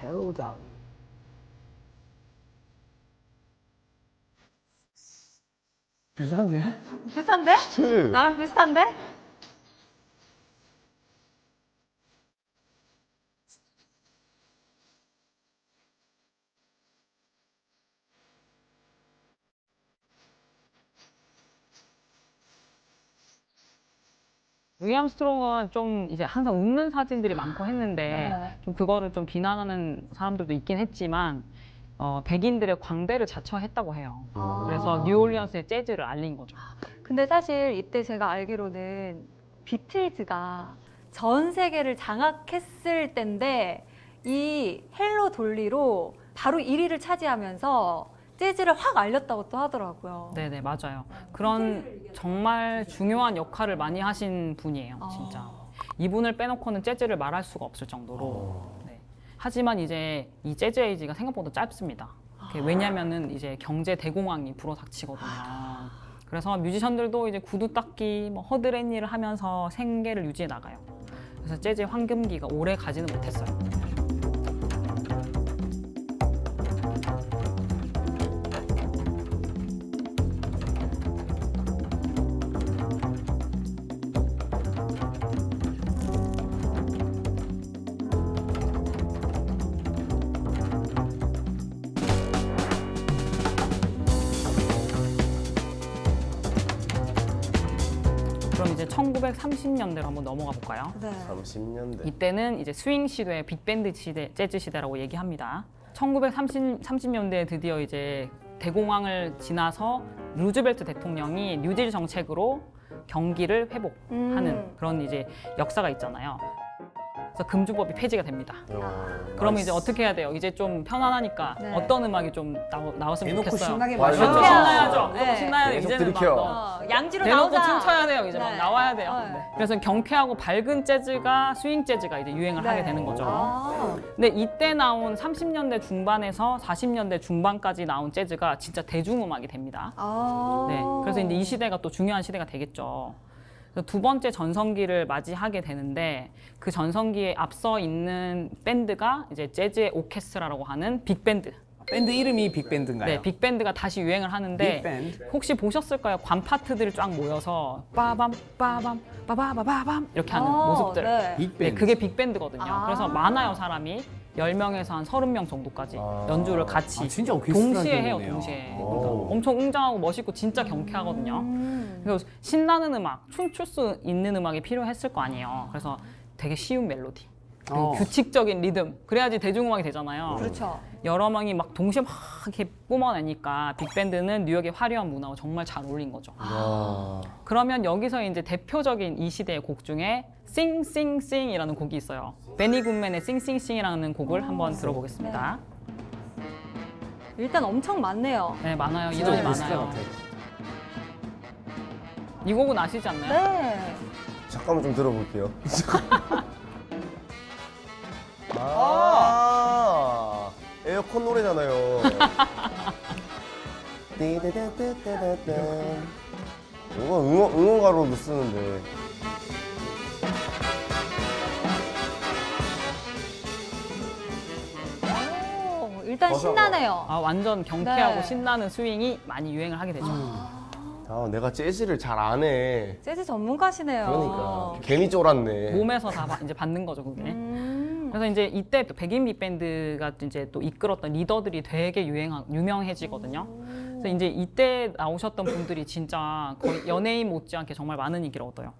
비슷한데? 비슷한데? 나랑 비슷한데? 루이 암스트롱은 좀 이제 항상 웃는 사진들이 많고 했는데 네. 좀 그거를 좀 비난하는 사람들도 있긴 했지만 백인들의 광대를 자처했다고 해요. 그래서 뉴올리언스의 재즈를 알린 거죠. 근데 사실 이때 제가 알기로는 비틀즈가 전 세계를 장악했을 때인데 이 헬로 돌리로 바로 1위를 차지하면서 재즈를 확 알렸다고 또 하더라고요. 네네 맞아요. 그런 정말 중요한 역할을 많이 하신 분이에요, 진짜. 이분을 빼놓고는 재즈를 말할 수가 없을 정도로. 네. 하지만 이제 이 재즈 에이지가 생각보다 짧습니다. 왜냐면은 이제 경제 대공황이 불어닥치거든요. 그래서 뮤지션들도 이제 구두 닦기, 뭐 허드렛 일을 하면서 생계를 유지해 나가요. 그래서 재즈의 황금기가 오래 가지는 못했어요. 그럼 이제 1930년대로 한번 넘어가 볼까요? 네. 30년대. 이때는 이제 스윙 시대, 빅밴드 시대, 재즈 시대라고 얘기합니다. 1930년대에 드디어 이제 대공황을 지나서 루즈벨트 대통령이 뉴딜 정책으로 경기를 회복하는 그런 이제 역사가 있잖아요. 그래서 금주법이 폐지가 됩니다. 그러면 이제 어떻게 해야 돼요? 이제 좀 편안하니까 네. 어떤 음악이 좀 나왔으면 대놓고 좋겠어요. 신나게 맞아요. 그렇죠. 마셔. 신나야죠. 네. 무조건 신나야 돼요. 계속 이제는 들이켜. 막 양지로 대놓고 나오자. 춤춰야 돼요. 이제 막 네. 나와야 돼요. 네. 네. 그래서 경쾌하고 밝은 재즈가 스윙 재즈가 이제 유행을 하게 되는 거죠. 근데 이때 나온 30년대 중반에서 40년대 중반까지 나온 재즈가 진짜 대중음악이 됩니다. 네. 그래서 이제 이 시대가 또 중요한 시대가 되겠죠. 그래서 두 번째 전성기를 맞이하게 되는데 그 전성기에 앞서 있는 밴드가 이제 재즈의 오케스트라라고 하는 빅밴드. 밴드 이름이 빅밴드인가요? 네, 빅밴드가 다시 유행을 하는데 빅밴드. 혹시 보셨을까요? 관 파트들이 쫙 모여서 빠밤 빠밤 빠바바바밤 이렇게 하는 모습들. 네. 빅밴드. 네, 그게 빅밴드거든요. 그래서 많아요, 사람이. 10명에서 한 30명 정도까지 아. 연주를 같이 아, 진짜 오케스트라 동시에 해요, 경우네요. 동시에. 오. 그러니까 엄청 웅장하고 멋있고 진짜 경쾌하거든요. 그리고 신나는 음악, 춤출 수 있는 음악이 필요했을 거 아니에요. 그래서 되게 쉬운 멜로디, 그리고 규칙적인 리듬, 그래야지 대중음악이 되잖아요. 그렇죠. 여러 명이 막 동시에 막 이렇게 뿜어내니까 빅밴드는 뉴욕의 화려한 문화와 정말 잘 어울린 거죠. 야. 그러면 여기서 이제 대표적인 이 시대의 곡 중에 Sing Sing Sing이라는 곡이 있어요. 베니 굿맨의 Sing Sing Sing이라는 곡을 한번 들어보겠습니다. 일단 엄청 많네요. 네, 많아요. 진짜 이전이 오케스트라 많아요. 같아. 이 곡은 아시지 않나요? 네. 잠깐만 좀 들어볼게요. 아, 에어컨 노래잖아요. 띠디디디디디디. 이거 응원가로도 쓰는데. 오, 일단 신나네요. 아, 완전 경쾌하고 네. 신나는 스윙이 많이 유행을 하게 되죠. 아, 내가 재즈를 잘 안 해. 재즈 전문가시네요. 그러니까 괜히 쫄았네. 몸에서 다 이제 받는 거죠, 그게. 음. 그래서 이제 이때 백인 빅밴드가 이제 또 이끌었던 리더들이 되게 유명해지거든요. 그래서 이제 이때 나오셨던 분들이 진짜 거의 연예인 못지않게 정말 많은 인기를 얻어요.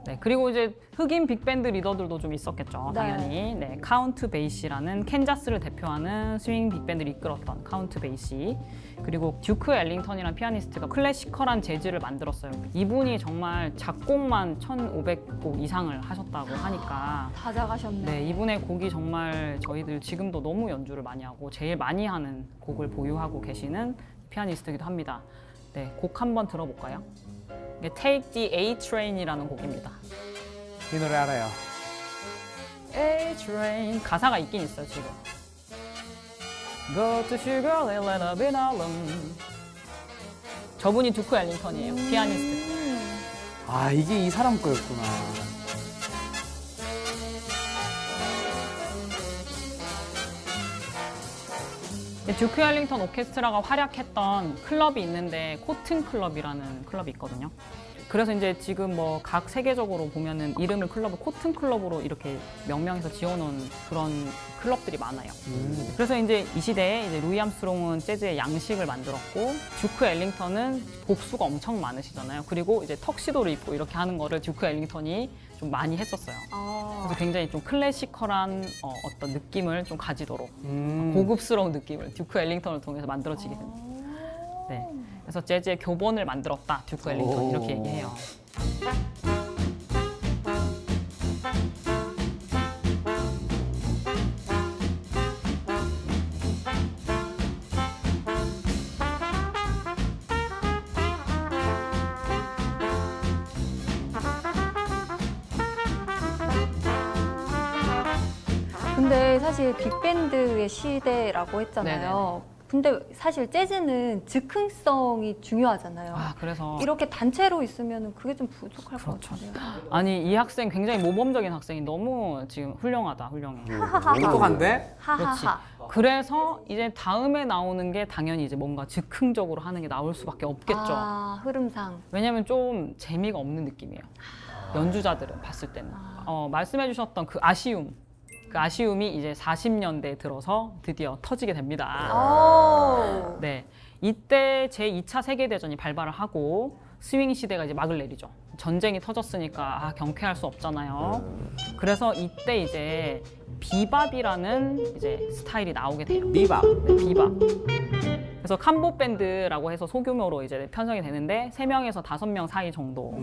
네, 그리고 이제 흑인 빅밴드 리더들도 좀 있었겠죠, 당연히. 네, 카운트 베이시라는 캔자스를 대표하는 스윙 빅밴드를 이끌었던 카운트 베이시. 그리고 듀크 엘링턴이라는 피아니스트가 클래시컬한 재즈를 만들었어요. 이분이 정말 작곡만 1,500곡 이상을 하셨다고 하니까. 다 작가셨네. 네, 이분의 곡이 정말 저희들 지금도 너무 연주를 많이 하고 제일 많이 하는 곡을 보유하고 계시는 피아니스트이기도 합니다. 네, 곡 한번 들어볼까요? 이게 Take the A Train이라는 곡입니다. 이 노래 알아요. A Train 가사가 있긴 있어요 지금. Go to Sugar Hill and I've been alone. 저분이 듀크 엘링턴이에요, 피아니스트. 아, 이게 이 사람 거였구나. 듀크 엘링턴 오케스트라가 활약했던 클럽이 있는데 코튼 클럽이라는 클럽이 있거든요. 그래서 이제 지금 뭐 각 세계적으로 보면은 이름을 클럽을 코튼 클럽으로 이렇게 명명해서 지어놓은 그런 클럽들이 많아요. 그래서 이제 이 시대에 이제 루이 암스트롱은 재즈의 양식을 만들었고 듀크 엘링턴은 복수가 엄청 많으시잖아요. 그리고 이제 턱시도를 입고 이렇게 하는 거를 듀크 엘링턴이 좀 많이 했었어요. 그래서 굉장히 좀 클래시컬한 어떤 느낌을 좀 가지도록 고급스러운 느낌을 듀크 엘링턴을 통해서 만들어지게 됩니다. 네, 그래서 재즈의 교본을 만들었다 듀크 엘링턴 이렇게 얘기해요. 근데 사실 빅밴드의 시대라고 했잖아요. 근데 사실 재즈는 즉흥성이 중요하잖아요. 아, 그래서 이렇게 단체로 있으면 그게 좀 부족할 것 그렇죠. 같아요. 아니 이 학생 굉장히 모범적인 학생이 너무 지금 훌륭하다, 훌륭해. 똑똑한데? 그렇지. 하하하. 그래서 이제 다음에 나오는 게 당연히 이제 뭔가 즉흥적으로 하는 게 나올 수밖에 없겠죠. 아, 흐름상. 왜냐면 좀 재미가 없는 느낌이에요. 연주자들은 봤을 때는. 말씀해주셨던 그 아쉬움. 그 아쉬움이 이제 40년대에 들어서 드디어 터지게 됩니다. 오. 네, 이때 제2차 세계대전이 발발을 하고 스윙 시대가 이제 막을 내리죠. 전쟁이 터졌으니까 경쾌할 수 없잖아요. 그래서 이때 이제 비밥이라는 이제 스타일이 나오게 돼요. 비밥. 네, 비밥. 그래서 캄보 밴드라고 해서 소규모로 이제 편성이 되는데 3명에서 5명 사이 정도.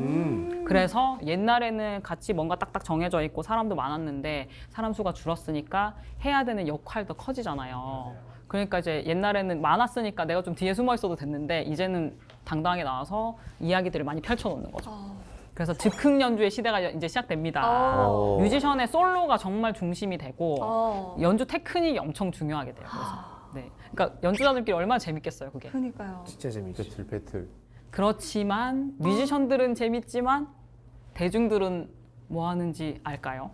그래서 옛날에는 같이 뭔가 딱딱 정해져 있고 사람도 많았는데 사람 수가 줄었으니까 해야 되는 역할도 커지잖아요. 그러니까 이제 옛날에는 많았으니까 내가 좀 뒤에 숨어 있어도 됐는데 이제는 당당하게 나와서 이야기들을 많이 펼쳐놓는 거죠. 그래서 즉흥 연주의 시대가 이제 시작됩니다. 뮤지션의 솔로가 정말 중심이 되고 연주 테크닉이 엄청 중요하게 돼요. 그래서. 네, 그러니까 연주자들끼리 얼마나 재밌겠어요, 그게. 그러니까요. 진짜 재밌지. 배틀. 그렇지만 뮤지션들은 재밌지만 대중들은 뭐 하는지 알까요?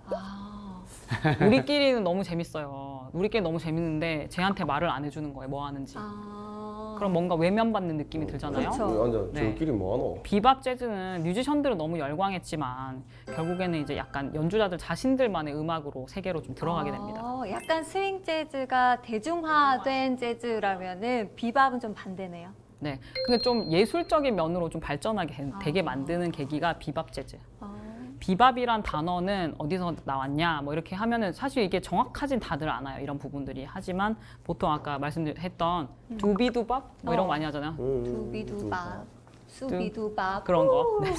우리끼리는 너무 재밌어요. 우리끼리 너무 재밌는데 쟤한테 말을 안 해주는 거예요, 뭐 하는지. 그럼 뭔가 외면받는 느낌이 들잖아요. 그렇죠. 완전 네. 저희끼리 뭐하노? 비밥 재즈는 뮤지션들은 너무 열광했지만 결국에는 이제 약간 연주자들 자신들만의 음악으로 세계로 좀 들어가게 됩니다. 약간 스윙 재즈가 대중화된 재즈라면은 비밥은 좀 반대네요. 네, 그게 좀 예술적인 면으로 좀 발전하게 되게 만드는 계기가 비밥 재즈. 비밥이란 단어는 어디서 나왔냐 뭐 이렇게 하면은 사실 이게 정확하진 다들 않아요, 이런 부분들이. 하지만 보통 아까 말씀했던 두비두밥 뭐 이런 거 많이 하잖아요. 두비두밥, 수비두밥. 그런 거. 네.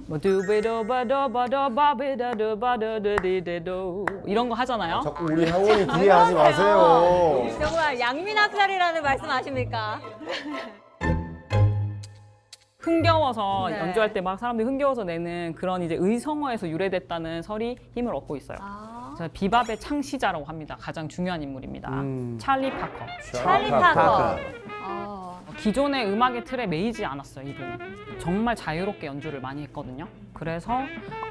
뭐 두비도바도바도바비다도바도디디도 이런 거 하잖아요. 자꾸 우리 향원이 기대하지 마세요. 정말 양민학살이라는 말씀 아십니까? 흥겨워서 네. 연주할 때 막 사람들이 흥겨워서 내는 그런 이제 의성어에서 유래됐다는 설이 힘을 얻고 있어요. 그래서 비밥의 창시자라고 합니다. 가장 중요한 인물입니다. 찰리 파커. 찰리 파커. 기존의 음악의 틀에 매이지 않았어요, 이분은. 정말 자유롭게 연주를 많이 했거든요. 그래서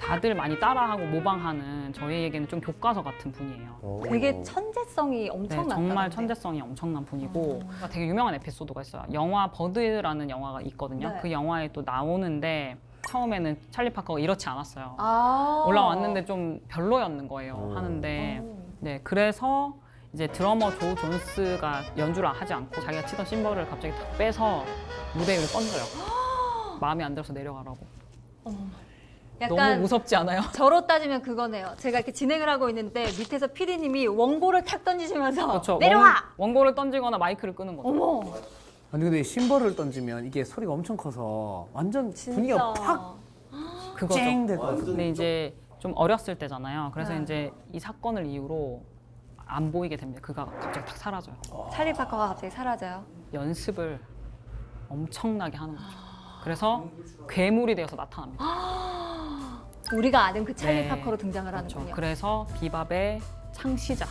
다들 많이 따라하고 모방하는, 저희에게는 좀 교과서 같은 분이에요. 되게 천재성이 네, 엄청났다. 정말 근데. 천재성이 엄청난 분이고 되게 유명한 에피소드가 있어요. 영화 버드라는 영화가 있거든요. 네. 그 영화에 또 나오는데 처음에는 찰리 파커가 이렇지 않았어요. 아. 올라왔는데 좀 별로였는 거예요. 하는데 네, 그래서 이제 드러머 조 존스가 연주를 하지 않고 자기가 치던 심벌을 갑자기 탁 빼서 무대 위로 던져요. 마음에 안 들어서 내려가라고. 너무 약간 무섭지 않아요? 저로 따지면 그거네요. 제가 이렇게 진행을 하고 있는데 밑에서 PD님이 원고를 탁 던지시면서 그렇죠. 내려와. 원고를 던지거나 마이크를 끄는 거죠. 어머. 아니 근데 심벌을 던지면 이게 소리가 엄청 커서 완전 분위기가 팍 그거죠. 쨍 될 것 같아요. 근데 이제 좀 어렸을 때잖아요. 그래서 네. 이제 이 사건을 이유로 안 보이게 됩니다. 그가 갑자기 탁 사라져요. 찰리 파커가 갑자기 사라져요. 연습을 엄청나게 하는 거죠. 그래서 괴물이 되어서 나타납니다. 우리가 아는 그 찰리 네. 파커로 등장을 그렇죠. 하는군요. 그래서 비밥의 창시자.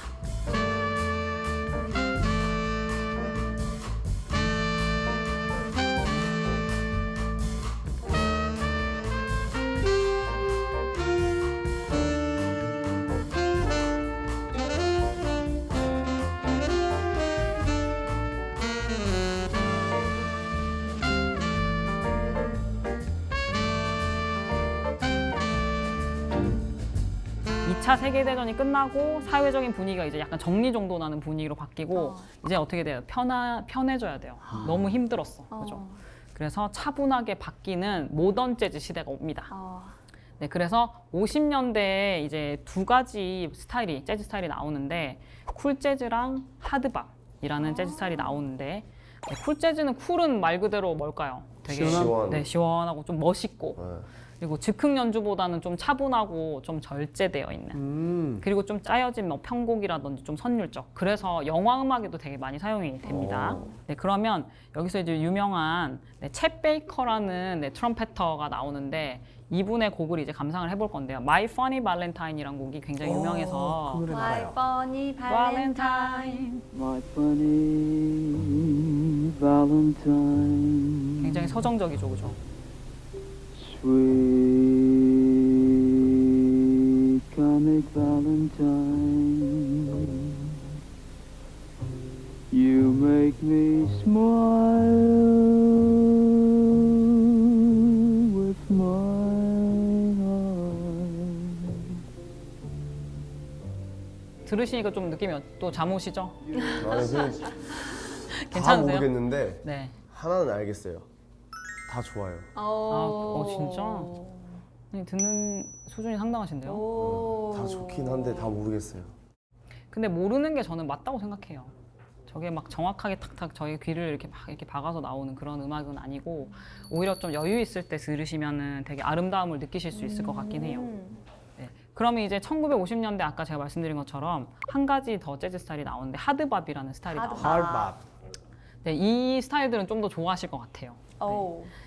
이 차 세계대전이 끝나고 사회적인 분위기가 이제 약간 정리정돈하는 분위기로 바뀌고 이제 어떻게 돼요? 편해져야 돼요. 너무 힘들었어. 그죠? 그래서 차분하게 바뀌는 모던 재즈 시대가 옵니다. 네, 그래서 50년대에 이제 두 가지 스타일이, 재즈 스타일이 나오는데 쿨 재즈랑 하드밥이라는 재즈 스타일이 나오는데 네, 쿨 재즈는 쿨은 말 그대로 뭘까요? 되게 시원. 네, 시원하고 좀 멋있고 그리고 즉흥 연주보다는 좀 차분하고 좀 절제되어 있는 그리고 좀 짜여진 뭐 편곡이라든지 좀 선율적 그래서 영화 음악에도 되게 많이 사용이 됩니다. 네, 그러면 여기서 이제 유명한 챗 베이커라는 트럼펫터가 나오는데 이분의 곡을 이제 감상을 해볼 건데요. My Funny Valentine이라는 곡이 굉장히 유명해서 그 노래 My 알아요. funny Valentine. My funny Valentine, 굉장히 서정적이죠, 그죠? sweet comic Valentine, you make me smile with my heart. 들으시니까 좀 느낌이 또 잠 오시죠? 아니, 다 괜찮으세요? 모르겠는데 네. 하나는 알겠어요. 다 좋아요. 진짜? 아니, 듣는 수준이 상당하신데요? 다 좋긴 한데 다 모르겠어요. 근데 모르는 게 저는 맞다고 생각해요. 저게 막 정확하게 탁탁 저희 귀를 이렇게 막 이렇게 박아서 나오는 그런 음악은 아니고 오히려 좀 여유 있을 때 들으시면은 되게 아름다움을 느끼실 수 있을 것 같긴 해요. 네. 그러면 이제 1950년대 아까 제가 말씀드린 것처럼 한 가지 더 재즈 스타일이 나오는데 하드밥이라는 스타일이 나와요. 하드밥. 네, 이 스타일들은 좀 더 좋아하실 것 같아요.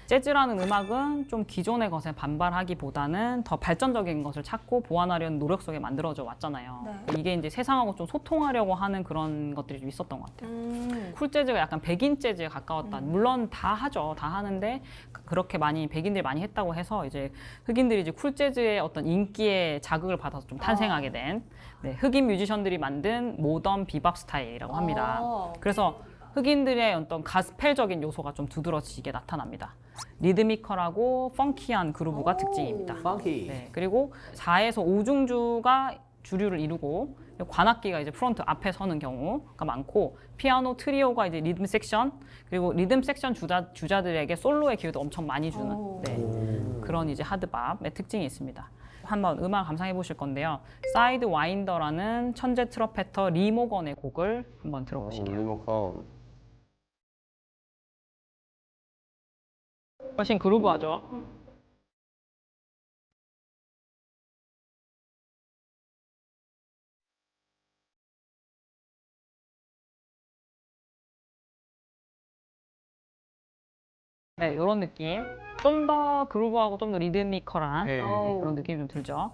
재즈라는 음악은 좀 기존의 것에 반발하기보다는 더 발전적인 것을 찾고 보완하려는 노력 속에 만들어져 왔잖아요. 이게 이제 세상하고 좀 소통하려고 하는 그런 것들이 좀 있었던 것 같아요. 쿨 재즈가 약간 백인 재즈에 가까웠다. 물론 다 하죠. 다 하는데 그렇게 많이 백인들이 많이 했다고 해서 이제 흑인들이 이제 쿨 재즈의 어떤 인기에 자극을 받아서 좀 탄생하게 된 흑인 뮤지션들이 만든 모던 비밥 스타일이라고 합니다. 그래서 흑인들의 어떤 가스펠적인 요소가 좀 두드러지게 나타납니다. 리드미컬하고 펑키한 그루브가 특징입니다. 펑키. 네, 그리고 4에서 5중주가 주류를 이루고 관악기가 이제 프론트 앞에 서는 경우가 많고 피아노 트리오가 이제 리듬 섹션 그리고 리듬 섹션 주자들에게 솔로의 기회도 엄청 많이 주는 그런 이제 하드밥의 특징이 있습니다. 한번 음악 감상해 보실 건데요. 사이드 와인더라는 천재 트럼펫터 리 모건의 곡을 한번 들어보실게요. 리모컨. 훨씬 그루브하죠? 네, 이런 느낌. 좀 더 그루브하고 좀 더 리드미컬한 네. 그런 느낌이 좀 들죠.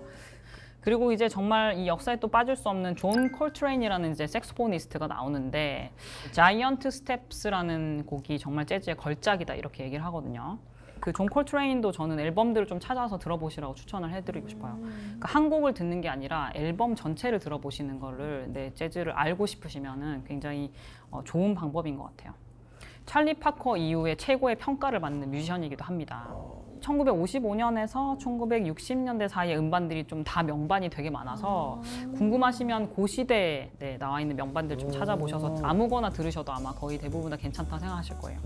그리고 이제 정말 이 역사에 또 빠질 수 없는 존 콜트레인이라는 이제 색소포니스트가 나오는데 자이언트 스텝스라는 곡이 정말 재즈의 걸작이다 이렇게 얘기를 하거든요. 그 존 콜트레인도 저는 앨범들을 좀 찾아서 들어보시라고 추천을 해드리고 싶어요. 그러니까 한 곡을 듣는 게 아니라 앨범 전체를 들어보시는 거를 재즈를 알고 싶으시면은 굉장히 좋은 방법인 것 같아요. 찰리 파커 이후에 최고의 평가를 받는 뮤지션이기도 합니다. 1955년에서 1960년대 사이의 음반들이 좀 다 명반이 되게 많아서 궁금하시면 그 시대에 나와 있는 명반들 좀 찾아보셔서 아무거나 들으셔도 아마 거의 대부분 다 괜찮다 생각하실 거예요.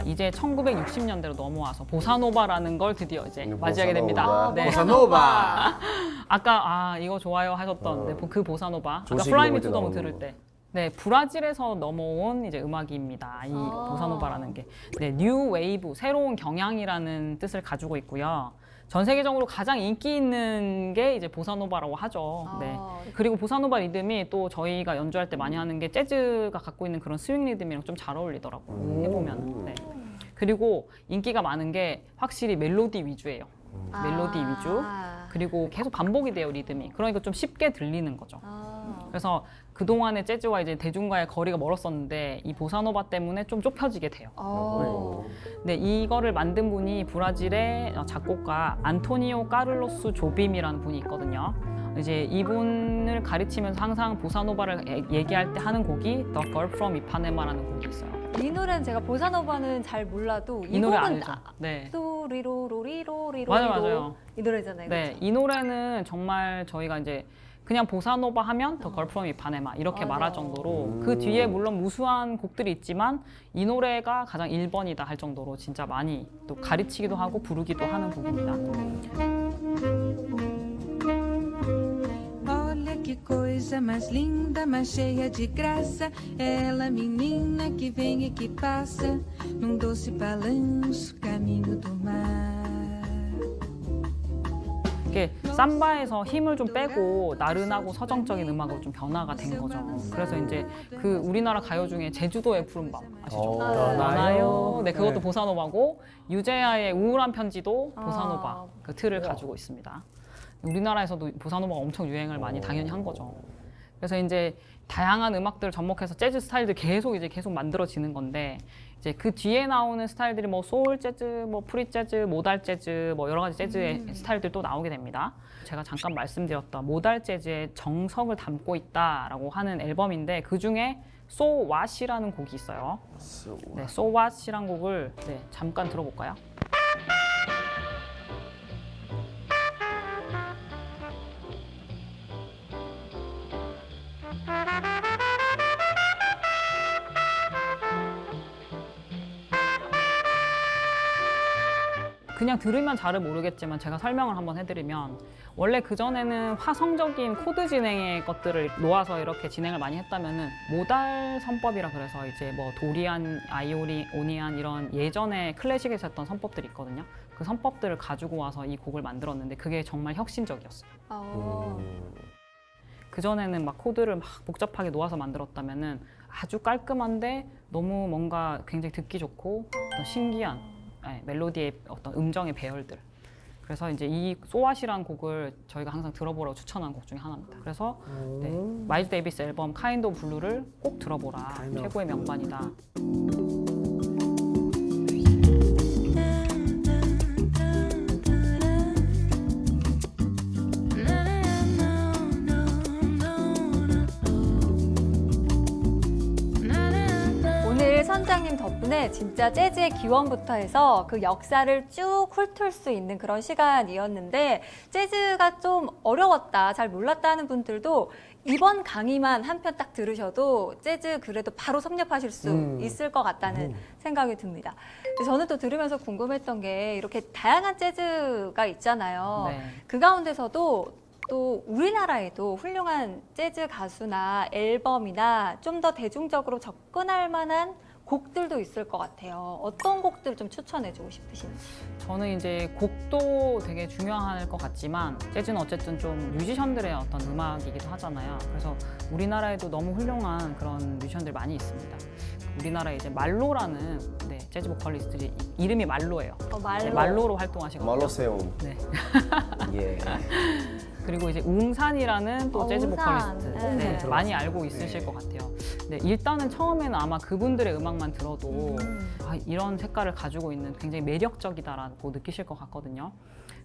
이제 1960년대로 넘어와서 보사노바라는 걸 드디어 이제 맞이하게 됩니다. 네. 보사노바. 아까 이거 좋아요 하셨던 그 보사노바. 아까 조식 플라이 미 먹을 때 투 더 문 나오는 들을 거. 때. 네, 브라질에서 넘어온 이제 음악입니다. 이 보사노바라는 게. 네, 뉴 웨이브, 새로운 경향이라는 뜻을 가지고 있고요. 전 세계적으로 가장 인기 있는 게 이제 보사노바라고 하죠. 네. 그리고 보사노바 리듬이 또 저희가 연주할 때 많이 하는 게 재즈가 갖고 있는 그런 스윙 리듬이랑 좀 잘 어울리더라고요. 해보면. 네. 그리고 인기가 많은 게 확실히 멜로디 위주예요. 멜로디 위주. 그리고 계속 반복이 돼요, 리듬이. 그러니까 좀 쉽게 들리는 거죠. 그래서 그동안의 재즈와 이제 대중과의 거리가 멀었었는데 이 보사노바 때문에 좀 좁혀지게 돼요. 네, 이거를 만든 분이 브라질의 작곡가 안토니오 까를로스 조빔이라는 분이 있거든요. 이제 이분을 가르치면서 항상 보사노바를 얘기할 때 하는 곡이 The Girl from Ipanema라는 곡이 있어요. 이 노래는 제가 보사노바는 잘 몰라도 이 노래 곡은 알죠? 네. 또리로로리로리로 맞아요. 이 노래잖아요. 네, 그렇죠? 이 노래는 정말 저희가 이제 그냥 보사노바 하면 더 걸 프롬 이파네마 이렇게 맞아. 말할 정도로 그 뒤에 물론 무수한 곡들이 있지만 이 노래가 가장 1번이다 할 정도로 진짜 많이 또 가르치기도 하고 부르기도 하는 곡입니다. Olha que coisa mais linda, mais cheia de graça. Ela, menina que vem e que passa, num doce balanço, caminho do mar. 이게 삼바에서 힘을 좀 빼고 나른하고 서정적인 음악으로 좀 변화가 된 거죠. 그래서 이제 그 우리나라 가요 중에 제주도의 푸른밤 아시죠? 떠나요. 네, 그것도 네. 보사노바고 유재하의 우울한 편지도 보사노바 그 틀을 가지고 있습니다. 우리나라에서도 보사노바가 엄청 유행을 많이 당연히 한 거죠. 그래서 이제 다양한 음악들을 접목해서 재즈 스타일들 계속 만들어지는 건데 이제 그 뒤에 나오는 스타일들이 뭐 소울 재즈, 뭐 프리 재즈, 모달 재즈, 뭐 여러 가지 재즈의 스타일들도 나오게 됩니다. 제가 잠깐 말씀드렸던 모달 재즈의 정석을 담고 있다라고 하는 앨범인데 그 중에 So What이라는 곡이 있어요. 네, So What이라는 곡을 잠깐 들어볼까요? 그냥 들으면 잘을 모르겠지만 제가 설명을 한번 해드리면 원래 그전에는 화성적인 코드 진행의 것들을 놓아서 이렇게 진행을 많이 했다면은 모달 선법이라 그래서 이제 뭐 도리안, 아이오니안 이런 예전에 클래식에서 했던 선법들이 있거든요. 그 선법들을 가지고 와서 이 곡을 만들었는데 그게 정말 혁신적이었어요. 그전에는 막 코드를 막 복잡하게 놓아서 만들었다면은 아주 깔끔한데 너무 뭔가 굉장히 듣기 좋고 어떤 신기한 멜로디의 어떤 음정의 배열들. 그래서 이제 이 소왓이라는 곡을 저희가 항상 들어보라고 추천한 곡 중에 하나입니다. 그래서 마일즈 데이비스 앨범 카인드 오브 블루를 꼭 들어보라. 최고의 명반이다. 때문에 진짜 재즈의 기원부터 해서 그 역사를 쭉 훑을 수 있는 그런 시간이었는데 재즈가 좀 어려웠다, 잘 몰랐다 하는 분들도 이번 강의만 한 편 딱 들으셔도 재즈 그래도 바로 섭렵하실 수 있을 것 같다는 생각이 듭니다. 근데 저는 또 들으면서 궁금했던 게 이렇게 다양한 재즈가 있잖아요. 네. 그 가운데서도 또 우리나라에도 훌륭한 재즈 가수나 앨범이나 좀 더 대중적으로 접근할 만한 곡들도 있을 것 같아요. 어떤 곡들 좀 추천해주고 싶으신지. 저는 이제 곡도 되게 중요할 것 같지만 재즈는 어쨌든 좀 뮤지션들의 어떤 음악이기도 하잖아요. 그래서 우리나라에도 너무 훌륭한 그런 뮤지션들 많이 있습니다. 우리나라에 이제 말로라는 재즈 보컬리스트들이 이름이 말로예요. 말로. 네, 말로로 활동하시거든요. 말로세움. 네. 예. 그리고 이제 웅산이라는 또 재즈 웅산. 보컬리스트 네. 많이 알고 있으실 것 같아요. 네, 일단은 처음에는 아마 그분들의 음악만 들어도 아, 이런 색깔을 가지고 있는 굉장히 매력적이다라고 느끼실 것 같거든요.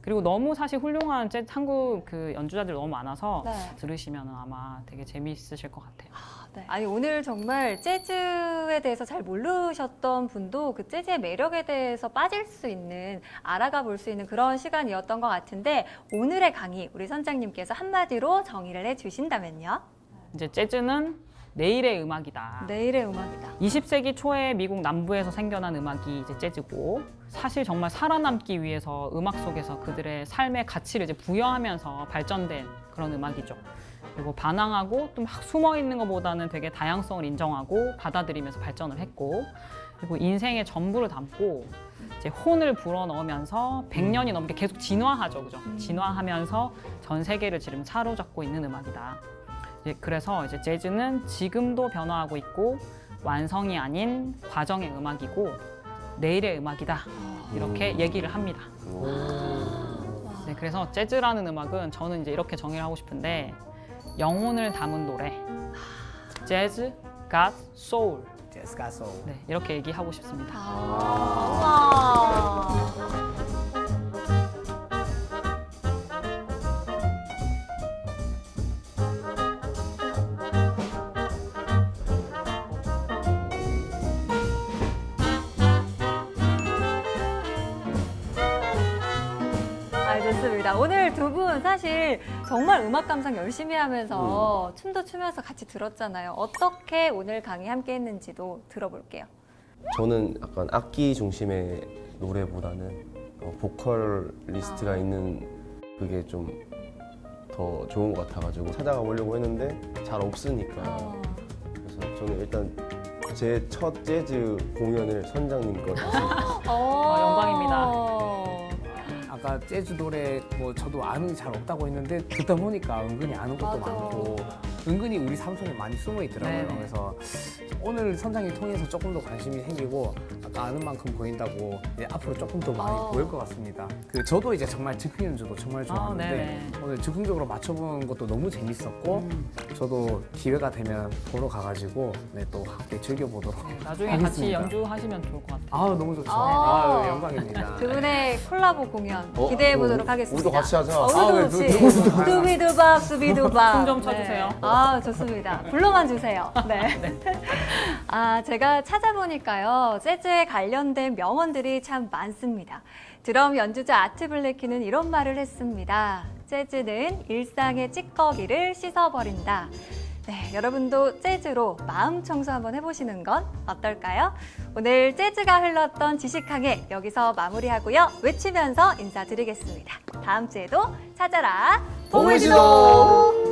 그리고 너무 사실 훌륭한 재즈 한국 그 연주자들 너무 많아서 네. 들으시면 아마 되게 재미있으실 것 같아요. 네. 아니 오늘 정말 재즈에 대해서 잘 모르셨던 분도 그 재즈의 매력에 대해서 빠질 수 있는, 알아가 볼 수 있는 그런 시간이었던 것 같은데 오늘의 강의 우리 선장님께서 한마디로 정의를 해주신다면요? 이제 재즈는 내일의 음악이다. 내일의 음악이다. 20세기 초에 미국 남부에서 생겨난 음악이 이제 재즈고, 사실 정말 살아남기 위해서 음악 속에서 그들의 삶의 가치를 이제 부여하면서 발전된 그런 음악이죠. 그리고 반항하고 또 막 숨어 있는 것보다는 되게 다양성을 인정하고 받아들이면서 발전을 했고, 그리고 인생의 전부를 담고 이제 혼을 불어넣으면서 100년이 넘게 계속 진화하죠, 그죠? 진화하면서 전 세계를 지금 사로잡고 있는 음악이다. 그래서 이제 재즈는 지금도 변화하고 있고 완성이 아닌 과정의 음악이고 내일의 음악이다. 이렇게 얘기를 합니다. 네, 그래서 재즈라는 음악은 저는 이제 이렇게 정의를 하고 싶은데 영혼을 담은 노래. 재즈 got soul. 재즈 가수. 네, 이렇게 얘기하고 싶습니다. 와. 좋습니다. 오늘 두 분 사실 정말 음악 감상 열심히 하면서 춤도 추면서 같이 들었잖아요. 어떻게 오늘 강의 함께 했는지도 들어볼게요. 저는 약간 악기 중심의 노래보다는 보컬리스트가 있는 그게 좀 더 좋은 것 같아가지고 찾아가 보려고 했는데 잘 없으니까 그래서 저는 일단 제 첫 재즈 공연을 선장님 거 봤습니다. 영광입니다. 아까 재즈 노래 뭐 저도 아는 게 잘 없다고 했는데 듣다 보니까 은근히 아는 것도 맞아. 많고 은근히 우리 삶 속에 많이 숨어 있더라고요. 네네. 그래서 오늘 선장님 통해서 조금 더 관심이 생기고 아까 아는 만큼 보인다고 이제 앞으로 조금 더 많이 보일 것 같습니다. 저도 이제 정말 즉흥 연주도 정말 좋아하는데 네네. 오늘 즉흥적으로 맞춰본 것도 너무 재밌었고 저도 기회가 되면 보러 가가지고 또 함께 즐겨보도록 나중에 하겠습니다. 같이 연주하시면 좋을 것 같아요. 아 너무 좋죠. 영광입니다. 두 분의 콜라보 공연 기대해 보도록 하겠습니다. 우리도 같이 하자. 우리도 같이. 두비두밥, 수비두밥. 춤좀 춰주세요. 아, 좋습니다. 불러만 주세요. 네. 아, 제가 찾아보니까요. 재즈에 관련된 명언들이 참 많습니다. 드럼 연주자 아트 블레키는 이런 말을 했습니다. 재즈는 일상의 찌꺼기를 씻어버린다. 네, 여러분도 재즈로 마음 청소 한번 해보시는 건 어떨까요? 오늘 재즈가 흘렀던 지식항해 여기서 마무리하고요. 외치면서 인사드리겠습니다. 다음 주에도 찾아라. 보물지도!